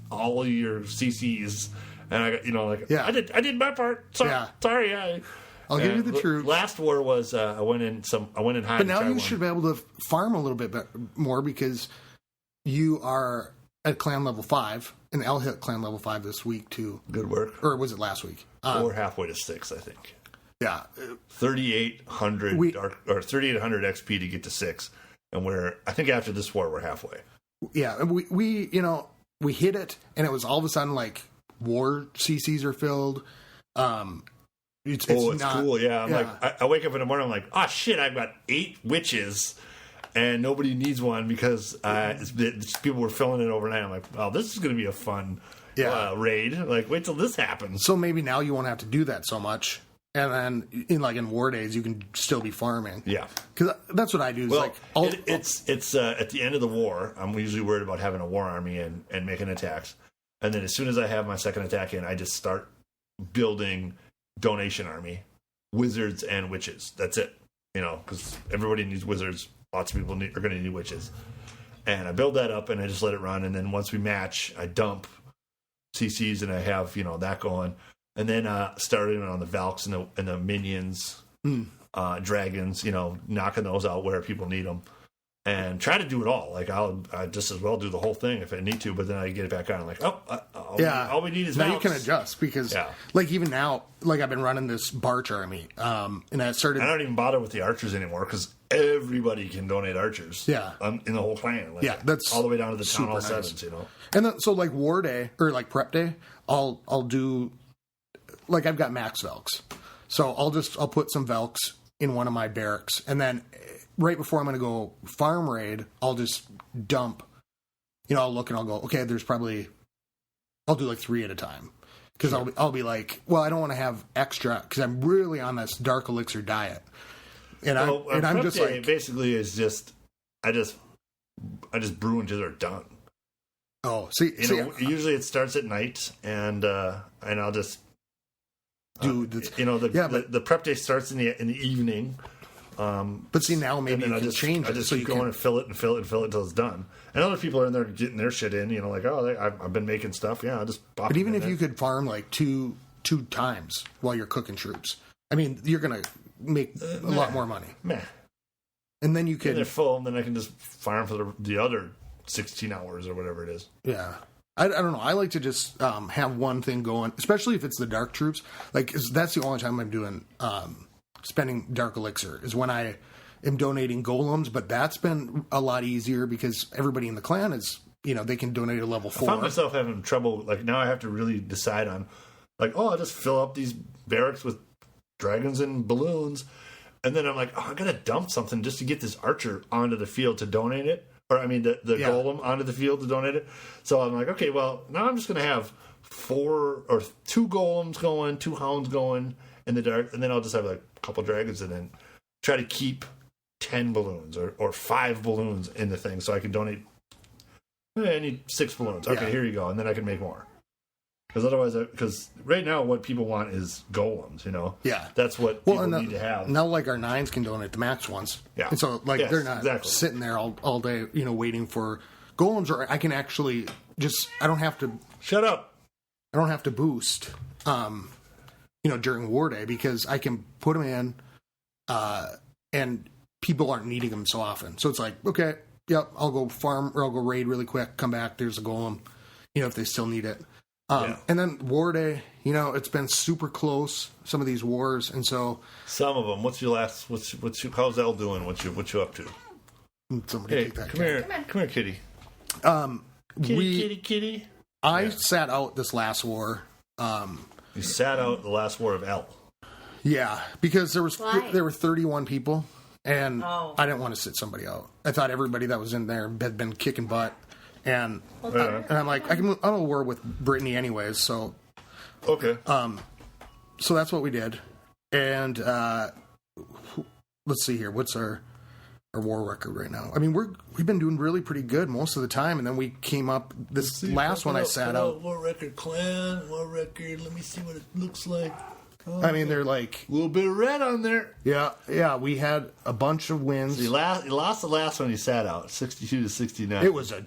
all of your CCs, and I got, I did my part. Sorry, I'll give you the truth. Last war was I went in high. But now you should be able to farm a little bit more because you are at clan level 5, and I'll hit clan level 5 this week too. Good work. Or was it last week? We're halfway to 6, I think. Yeah, 3,800 or 3,800 XP to get to 6, and I think after this war we're halfway. Yeah, we hit it, and it was all of a sudden like war CCs are filled. It's cool. Yeah, like I wake up in the morning, I'm like, oh shit, I've got 8 witches, and nobody needs one because people were filling it overnight. I'm like, oh, this is going to be a fun raid. Like, wait till this happens. So maybe now you won't have to do that so much, and then in war days you can still be farming. Yeah, because that's what I do. It's at the end of the war. I'm usually worried about having a war army and making attacks, and then as soon as I have my second attack in, I just start building donation army, wizards and witches. That's it. Because everybody needs wizards. Lots of people are going to need witches. And I build that up and I just let it run. And then once we match, I dump CCs and I have, that going. And then starting on the Valks and the minions, dragons, knocking those out where people need them. And try to do it all. Like, I just as well do the whole thing if I need to, but then I get it back on. I'm like, all we need is now Valks. You can adjust because, like, even now, like, I've been running this Barch army, and I don't even bother with the archers anymore because everybody can donate archers. Yeah. In the whole clan. Like, that's all the way down to the Town Hall nice. 7s, And then, so, like, War Day, or, like, Prep Day, I'll do, like, I've got max Velks. So I'll put some Velks in one of my barracks, and then right before I'm going to go farm raid, I'll just dump. I'll look and I'll go, okay, I'll do like 3 at a time. Because I'll be like, well, I don't want to have extra, because I'm really on this dark elixir diet. And I'm just like, basically is just, I just brew until they're done. Oh, usually it starts at night, and I'll just do the prep day starts in the evening. But see, now maybe you can change it. I just keep going and fill it until it's done. And other people are in there getting their shit in, like, I've been making stuff. Yeah, I'll just pop. But even if you could farm like two times while you're cooking troops, I mean, you're gonna make a lot more money. Meh. And then you could. They're full, and then I can just farm for the other 16 hours or whatever it is. Yeah. I don't know. I like to just have one thing going, especially if it's the dark troops. Like, that's the only time I'm doing spending dark elixir is when I am donating golems. But that's been a lot easier because everybody in the clan is, they can donate a level 4. I found myself having trouble. Like, now I have to really decide on, like, I'll just fill up these barracks with dragons and balloons, and then I'm like, I gotta dump something just to get this archer onto the field to donate it. Or, I mean, the golem onto the field to donate it. So I'm like, okay, well, now I'm just going to have 2 golems going, 2 hounds going in the dark, and then I'll just have, like, a couple dragons, and then try to keep 10 balloons or 5 balloons in the thing so I can donate. I need 6 balloons. Okay, here you go. And then I can make more. Because right now what people want is golems, Yeah. That's what people need to have. Now, like, our 9s can donate the max ones. Yeah. And so, like, they're not sitting there all day, waiting for golems, or I can actually I don't have to... Shut up. I don't have to boost, during war day because I can put them in, and people aren't needing them so often. So it's like, okay, yep, I'll go farm, or I'll go raid really quick, come back, there's a golem, if they still need it. And then war day, it's been super close, some of these wars, and so some of them. How's Elle doing? What you up to? Somebody take that. Come here, kitty. Kitty. I sat out this last war. You sat out the last war of Elle. Yeah, because there were 31 people, and I didn't want to sit somebody out. I thought everybody that was in there had been kicking butt. And I'm like, I'll war with Brittany anyways, so... Okay. So that's what we did. And let's see here. What's our war record right now? I mean, we've been doing really pretty good most of the time, and then we came up this last one I sat out. War record clan, war record. Let me see what it looks like. Oh, I mean, they're like a little bit of red on there. Yeah. We had a bunch of wins. So you lost the last one you sat out, 62-69. That was a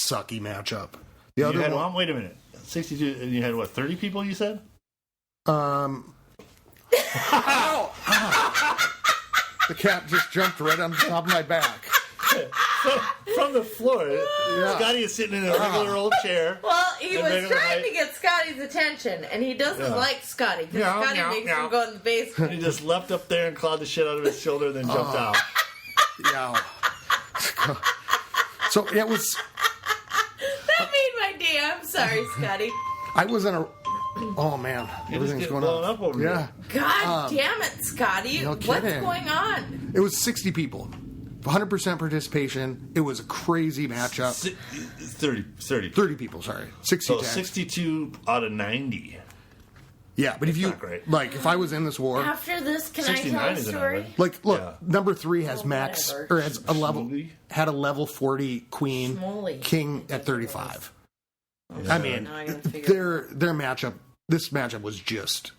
sucky matchup. The other one. Wait a minute, 62, and you had what? 30 people? You said. Ow! The cat just jumped right on top of my back. From the floor. Yeah. Scotty is sitting in a regular old chair. Well, he was trying to get Scotty's attention, and he doesn't like Scotty, because Scotty makes him go in the basement. He just leapt up there and clawed the shit out of his shoulder, then jumped out. Yeah. So it was... That made my day. I'm sorry, Scotty. I was in a... Oh, man. Everything's going on. Up over here. God damn it, Scotty. No What's kidding. going on? It was 60 people. 100% participation. It was a crazy matchup. 30 people, sorry. 60 So tags. 62 out of 90. Yeah, but if you... not great. Like, if I was in this war... After this, can I 69 tell a is an story? average. Like, look, Yeah. number 3 has max... whatever. Or has a level... Schmooly? Had a level 40 queen. Schmooly. King at 35. I mean, Now I gotta figure their matchup... This matchup was just...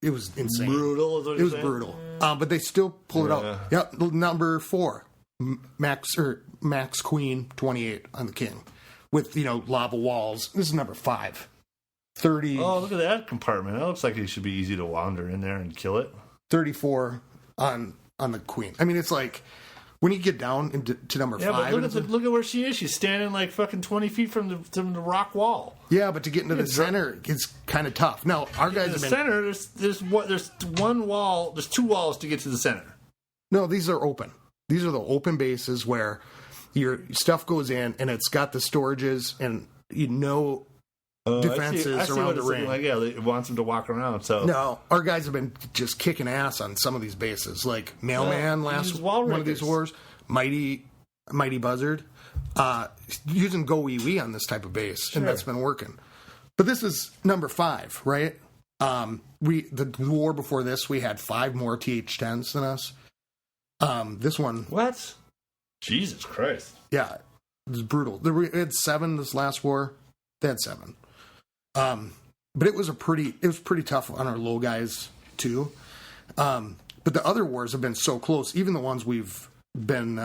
It was insane. Brutal. Is what It you're was saying? brutal. But they still pulled it out. Yep, number 4. Max Queen 28 on the king. With, lava walls. This is number 5. 30... Oh, look at that compartment. That looks like it should be easy to wander in there and kill it. 34 on the queen. I mean, it's like... When you get down to number 5... But look at where she is. She's standing like fucking 20 feet from the rock wall. Yeah, but to get into the center, it's kind of tough. Now, our guys In the have been... center, there's one wall. There's 2 walls to get to the center. No, these are open. These are the open bases where your stuff goes in, and it's got the storages and defenses around the ring. Like, yeah, it wants them to walk around. So No, our guys have been just kicking ass on some of these bases, like Mailman last one of these wars, Mighty Buzzard, using Go Wee Wee on this type of base, and that's been working. But this is number 5, right? The war before this, we had 5 more TH10s than us. This one, what? Jesus Christ! yeah, it was brutal. We had 7 this last war. They had 7. But it was pretty tough on our low guys too. But the other wars have been so close. Even the ones we've been.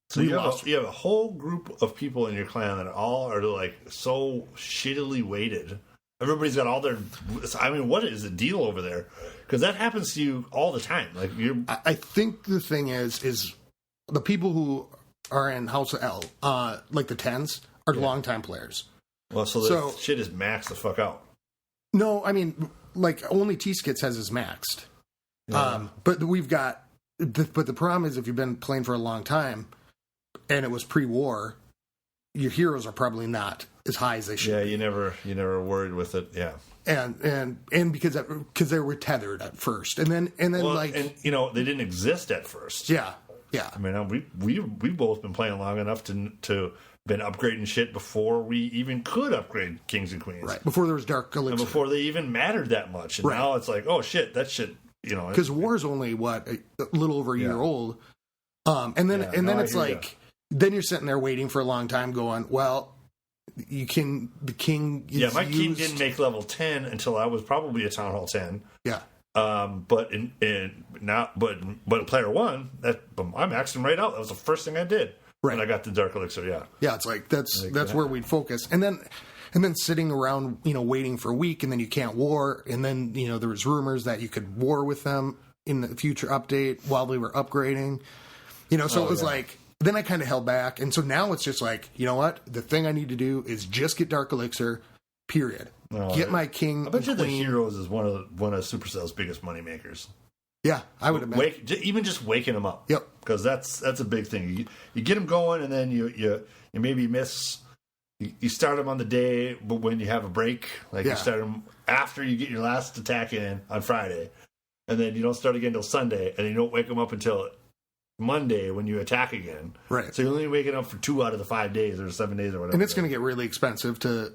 So you have a whole group of people in your clan that all are like so shittily weighted. Everybody's got all their. I mean, what is the deal over there? Because that happens to you all the time. Like I think the thing is the people who are in House of L, like the 10s, are longtime players. Well, so the shit is maxed the fuck out. No, I mean, like, only T-Skits has his maxed. Yeah. But we've got... But the problem is, if you've been playing for a long time, and it was pre-war, your heroes are probably not as high as they should. Yeah, you never worried with it, yeah. And because they were tethered at first. And then they didn't exist at first. Yeah. I mean, we've both been playing long enough to been upgrading shit before we even could upgrade kings and queens. Right. Before there was Dark Elixir. And before they even mattered that much. And now it's like, oh shit, that shit, Because war's only, a little over a year old. And then it's like, then you're sitting there waiting for a long time going, well, the king is king didn't make level 10 until I was probably a Town Hall 10. Yeah. But player 1, I maxed him right out. That was the first thing I did. Right. And I got the Dark Elixir, yeah. Yeah, it's like that's where we'd focus. And then sitting around, waiting for a week, and then you can't war, and then, there was rumors that you could war with them in the future update while they were upgrading. So it was like, then I kind of held back. And so now it's just like, you know what? The thing I need to do is just get Dark Elixir, period. Get my king. I bet you the heroes is one of Supercell's biggest money makers. Yeah, I would imagine. Even just waking them up. Yep. Because that's a big thing. You get them going, and then you maybe miss. You start them on the day, but when you have a break, you start them after you get your last attack in on Friday, and then you don't start again until Sunday, and you don't wake them up until Monday when you attack again. Right. So you're only waking up for 2 out of the 5 days or 7 days or whatever. And it's going to get really expensive to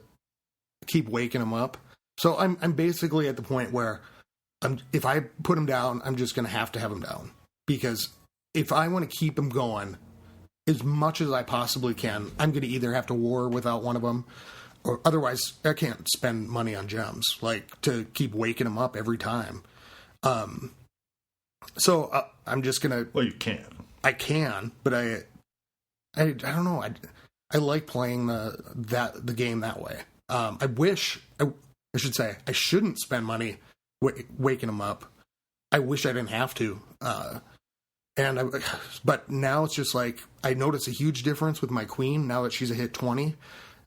keep waking them up. So I'm basically at the point where if I put them down, I'm just going to have them down. Because if I want to keep them going as much as I possibly can, I'm going to either have to war without one of them, or otherwise I can't spend money on gems, like to keep waking them up every time. So I'm just going to... Well, you can. I can, but I don't know. I like playing the game that way. I should say I shouldn't spend money waking them up. I wish I didn't have to. But now it's just like I notice a huge difference with my queen now that she's a hit 20.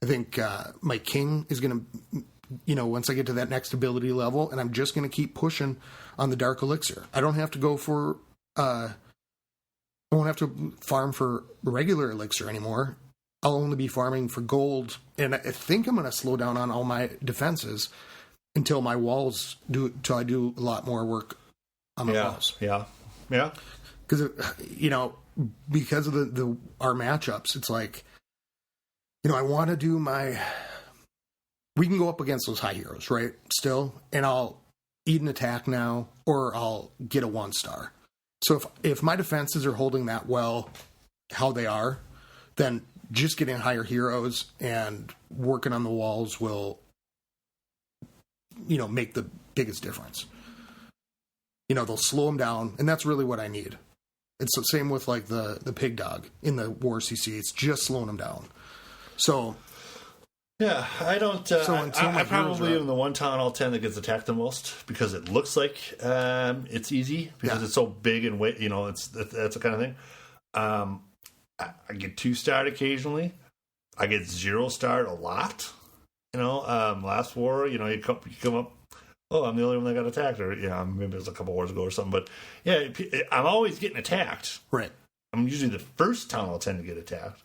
I think my king is going to, once I get to that next ability level, and I'm just going to keep pushing on the dark elixir. I don't have to go for, I won't have to farm for regular elixir anymore. I'll only be farming for gold, and I think I'm going to slow down on all my defenses until my walls till I do a lot more work on the walls. Yeah. Because because of our matchups, it's like, I want to do we can go up against those high heroes, right? Still, and I'll eat an attack now, or I'll get a 1-star. So if my defenses are holding that well, how they are, then just getting higher heroes and working on the walls will, make the biggest difference. They'll slow them down, and that's really what I need. It's the same with like the pig dog in the war CC. It's just slowing them down. So yeah, I don't. I probably am the one town hall 10 that gets attacked the most because it looks like it's easy because it's so big and weight. That's the kind of thing. I get 2-starred occasionally. I get 0-starred a lot. Last war, you come up. Oh, I'm the only one that got attacked, or maybe it was a couple wars ago or something. But yeah, I'm always getting attacked. Right. I'm usually the first town hall 10 to get attacked.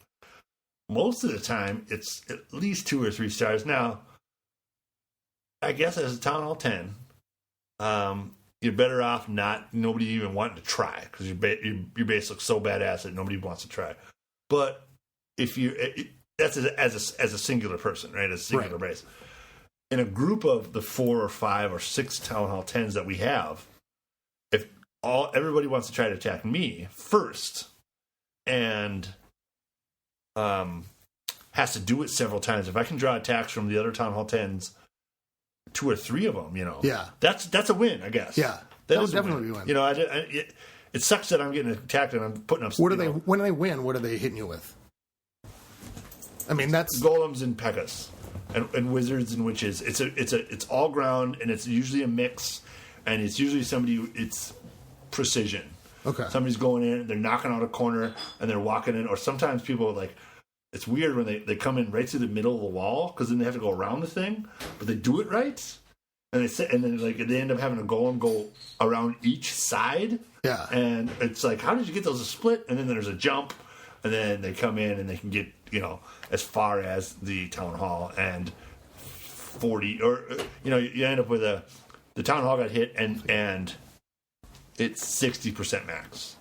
Most of the time, it's at least 2 or 3 stars. Now, I guess as a town hall 10, you're better off nobody even wanting to try because your base looks so badass that nobody wants to try. But if that's as a singular person, right? As a singular base. In a group of the 4 or 5 or 6 town hall 10s that we have, if everybody wants to try to attack me first, and has to do it several times, if I can draw attacks from the other town hall 10s, 2 or 3 of them, that's a win, I guess. Yeah, that would definitely be a win. It sucks that I'm getting attacked and I'm putting up. When they win, what are they hitting you with? I mean, that's golems and Pegas. And wizards and witches. It's all ground, and it's usually a mix, and it's usually it's precision. Okay. Somebody's going in, they're knocking out a corner, and they're walking in. Or sometimes people it's weird when they come in right through the middle of the wall because then they have to go around the thing, but they do it right, and they end up having a golem go around each side. Yeah. And it's like, how did you get those to split? And then there's a jump, and then they come in and they can get as far as the town hall and 40, or you end up with the town hall got hit and it's 60% max.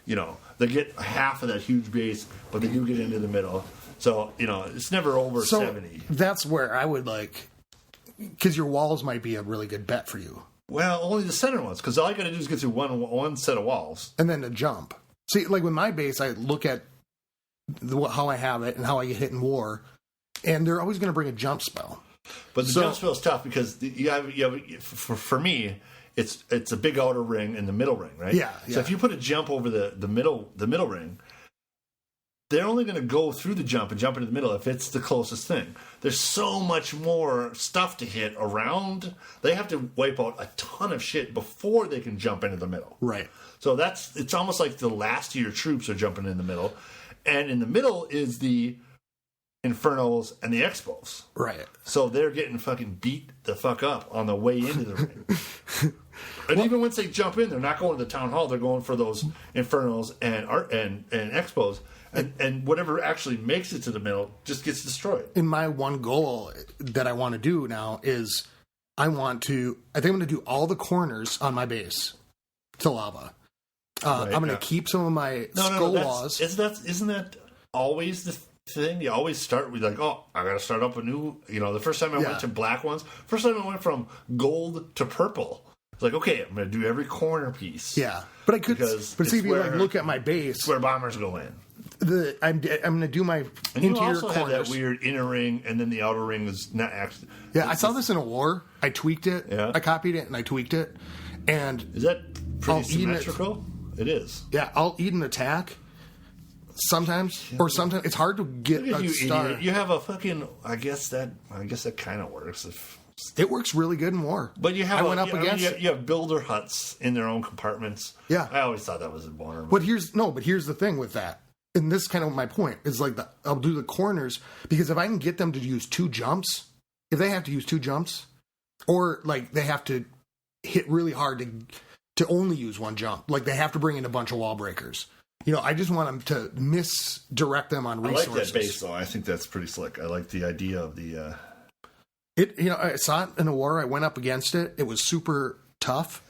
They get half of that huge base, but they do get into the middle. So it's never over 70. That's where I would because your walls might be a really good bet for you. Well, only the center ones, because all you got to do is get through one set of walls and then to jump. See, like with my base, I look at how I have it and how I get hit in war, and they're always going to bring a jump spell. But the jump spell is tough because you have for me, it's a big outer ring and the middle ring, right? Yeah. So if you put a jump over the middle ring, they're only going to go through the jump and jump into the middle if it's the closest thing. There's so much more stuff to hit around. They have to wipe out a ton of shit before they can jump into the middle. Right. So it's almost like the last of your troops are jumping in the middle. And in the middle is the Infernos and the Expos. Right. So they're getting fucking beat the fuck up on the way into the ring. And even once they jump in, they're not going to the town hall. They're going for those Infernos and Expos. And whatever actually makes it to the middle just gets destroyed. And my one goal that I want to do now is I think I'm going to do all the corners on my base to lava. I'm going to keep some of my skull walls. Isn't that always the thing? You always start with I got to start up a new. The first time I went to black ones. First time I went from gold to purple. It's like, okay, I'm going to do every corner piece. Yeah, but I could. Because But see, it's if you like where- look at my base, It's where bombers go in. I'm going to do my And you interior also have that corners. weird inner ring, and then the outer ring is not actually. Yeah, I saw this in a war. I tweaked it. Yeah. I copied it and I tweaked it. And Is that pretty I'll eat it. symmetrical? It is. yeah, I'll eat an attack sometimes, or sometimes it's hard to get Look at a you, star. idiot. You have a fucking. I guess that kind of works. It works really good in war. But you have. I went up against. You have builder huts in their own compartments. Yeah. I always thought that was a vulnerable. But here's the thing with that, and this is kind of my point, is like I'll do the corners, because if I can get them to use 2 jumps, if they have to use 2 jumps, or like they have to hit really hard to only use 1 jump, like they have to bring in a bunch of wall breakers. I just want them to misdirect them on I resources. like that base though. I think that's pretty slick. I like the idea of the. I saw it in a war. I went up against it. It was super tough,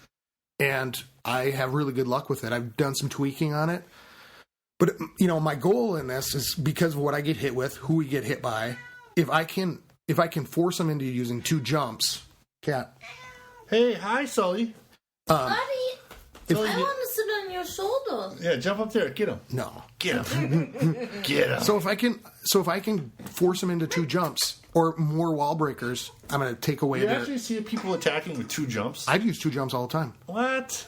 and I have really good luck with it. I've done some tweaking on it. But, my goal in this is, because of what I get hit with, who we get hit by, if I can force them into using 2 jumps, cat. Hey, hi, Sully. Buddy, If- I want to sit on your shoulders. Yeah, jump up there. Get him. No. Get him. Get him. So if I can force them into 2 jumps or more wall breakers, I'm going to take away You their. actually see people attacking with 2 jumps. I've used 2 jumps all the time. What?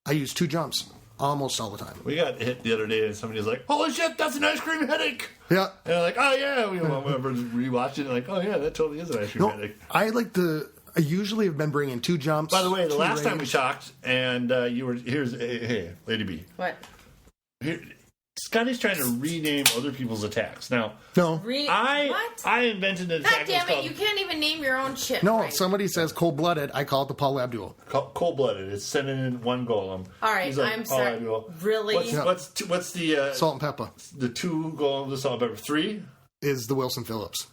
I use 2 jumps almost all the time. We got hit the other day, and somebody was like, "Holy shit, that's an ice cream headache!" Yeah. And I'm like, "Oh yeah." We were rewatching it, like, "Oh yeah, that totally is an ice cream No, headache." I usually have been bringing 2 jumps. By the way, the 2 last time we range. talked, and you were hey, Lady B. What? Here, Scotty's trying to rename other people's attacks. Now, No. What? I invented an God attack. damn that's it! You can't even name your own shit. No, right. if somebody says cold-blooded, I call it the Paul Abdul. called cold-blooded. It's sending in 1 golem. All right, He's like, I'm sorry. well, Really? What's the Salt and pepper the 2 golems? The salt and pepper 3. is the Wilson Phillips.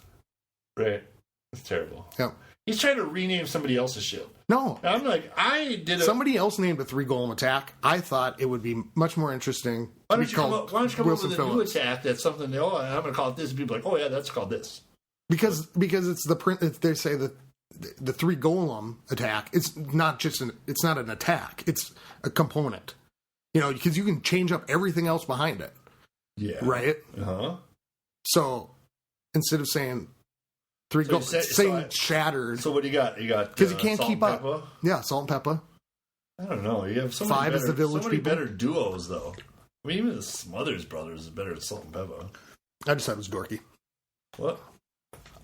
Right. That's terrible. Yeah. He's trying to rename somebody else's shit. No. And I'm like, I did a. Somebody else named a 3-golem attack. I thought it would be much more interesting Why to don't be you come called up, why don't you come up Wilson with a new Phillips. attack that's something? Oh, I'm going to call it this. And people are like, oh yeah, that's called this. Because it's the print. They say that the 3-golem attack. It's not an attack. It's a component. Because you can change up everything else behind it. Yeah. Right. Uh-huh. So instead of saying saying shattered. So what do you got? You got Because you can't salt keep and up. pepper? Yeah, salt and pepper. I don't know. You have so 5 many is the village so many people. better duos though. I mean, even the Smothers Brothers is better at salt and pepper. I just thought it was dorky. What?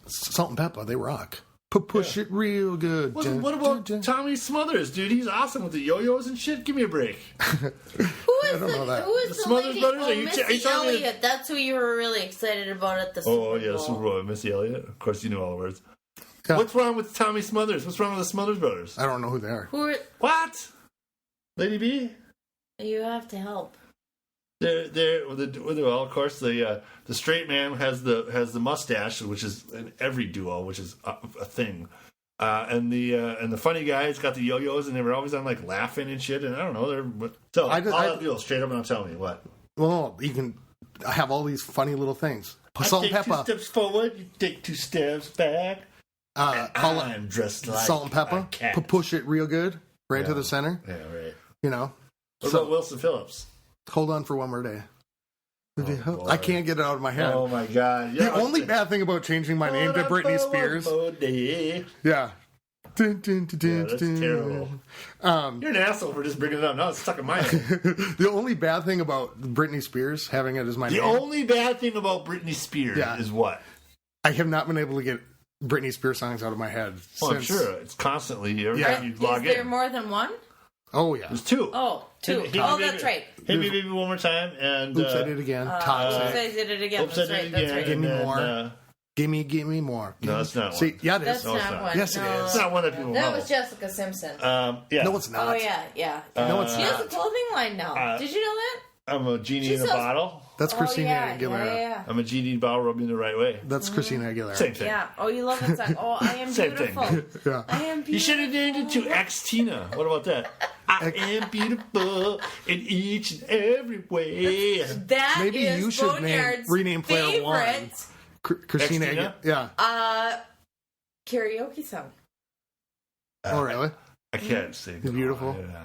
Salt and pepper, they rock. Push it real good. What about Tommy Smothers, dude? He's awesome with the yo-yos and shit. Give me a break. Who is I don't know that. Who is The the Smothers lady? Brothers? Oh, Are you Missy telling me- Elliott. That's who you were really excited about at the Super Bowl. Oh yeah, the Super Bowl. Missy Elliott. Of course, you know all the words. Yeah. What's wrong with Tommy Smothers? What's wrong with the Smothers Brothers? I don't know who they are. Who are, What? Lady B? you have to help. Well, of course, the straight man has the mustache, which is in every duo, which is a thing. And the funny guy's got the yo-yos, and they were always on like laughing and shit. And I don't know, so I'll deal straight up and I'll tell me what. Well, you can have all these funny little things. Salt and I take 2 pepper. steps forward, you take 2 steps back. And Call I'm dressed like salt and pepper. a cat. Push it real good, right to the center. Yeah, right. What So about Wilson Phillips? hold on for one more day. boy. I can't get it out of my head. Oh my god! The only bad thing about changing my name to Britney Spears. Yeah. Dun, dun, dun, dun, Yeah, that's dun. terrible. You're an asshole for just bringing it up. Now it's stuck in my head. The only bad thing about Britney Spears having it as my The name, only bad thing about Britney Spears is what? I have not been able to get Britney Spears songs out of my head. Well, I'm since- sure it's constantly every Yeah. time you Is log there in. more than one? Oh yeah. There's 2. Oh, 2. Hit me, Oh, baby. that's right. Hit me, baby, one more time. And Oops, I did it again. Toxic. Oops, I did it again. Oops, That's I right. did it That's again. right. Give me and then, more. Give me more. No, that's not See, one. yeah, it is. That's No, it's not not. one. Yes, it no. is. It's not one that people That know. was Jessica Simpson. Yeah. No, it's not. Oh, yeah. No, it's She has a not. clothing line now. Did you know that? I'm a genie She in a sells- bottle. That's Christina Aguilera. Yeah. I'm a genie in a bottle rubbing the right way. That's Christina Aguilera. Same thing. Yeah. Oh, you love that song. Oh, I am Same thing. beautiful. Yeah. I am beautiful. You should have named it to X Tina. What about that? I am beautiful in each and every way. That Maybe is you should Boneyard's rename Player One. favorite Christina Xtina? Aguilera. Yeah. karaoke song. Oh, really? I can't sing. Beautiful. Yeah.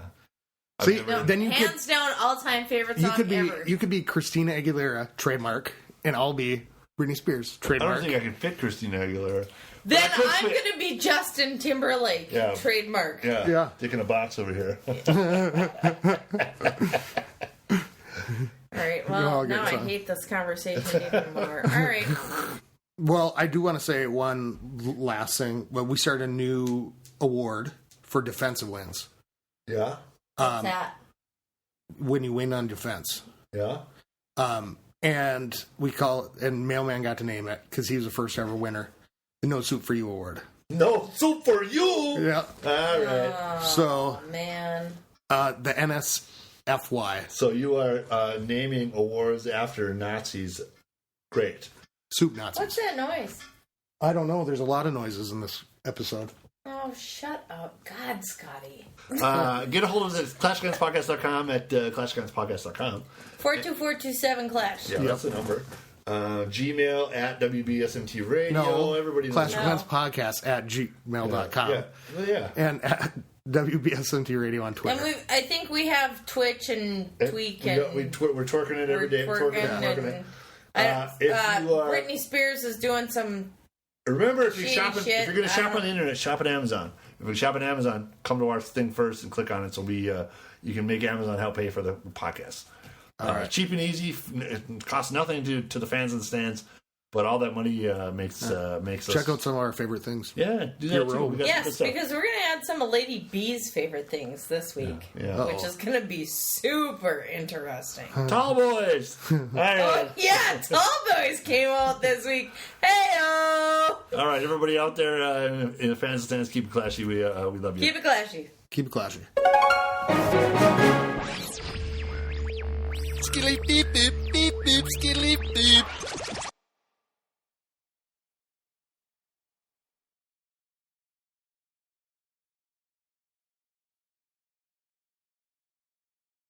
See, No, then you hands down, all-time favorite song ever. You could be Christina Aguilera, trademark, and I'll be Britney Spears, I trademark. don't think I can fit Christina Aguilera. Then But I could I'm fit- going to be Justin Timberlake, Yeah. trademark. Yeah. Taking a box over here. All right, We're all well, good, now I son. hate this conversation even more. All right. Well, I do want to say one last thing. Well, we started a new award for defensive wins. Yeah. What's that? When you win on defense. Yeah. And we call it, and Mailman got to name it because he was the first ever winner. The No Soup for You award. No soup for you. Yeah. All right. Oh, So, man. the NSFY. So you are naming awards after Nazis. Great. Soup Nazis. What's that noise? I don't know. There's a lot of noises in this episode. Oh, shut up. God, Scotty. Get a hold of us at clashgunspodcast.com at clashgunspodcast.com. 42427 Yeah, that's the number. Gmail at WBSMT Radio. No. Everybody knows Clash that. Events Podcast at gmail.com. Yeah. Well, yeah. And at WBSMT Radio on And Twitter. I think we have Twitch and Tweak and we're twerking it every day. we're Twerking twerking it. and If you are- Britney Spears is doing some. Remember, if you're Shitty shopping, shit, if you're going to I shop don't- on the internet, shop at Amazon. If you shop at Amazon, come to our thing first and click on it. So you can make Amazon help pay for the podcast. Cheap and easy. It costs nothing to the fans in the stands, but all that money makes us Check out some of our favorite things. Yeah, do Your that too. robe. We got some good Yes, stuff. because we're gonna add some of Lady B's favorite things this week, Yeah. which is gonna be super interesting. Tall boys. All right. Oh yeah, Tall Boys came out this week. Hey-o! All right, everybody out there in the fans stands, keep it clashy. We love you. Keep it clashy. Keep it classy. Skilly beep beep beep beep skilly beep.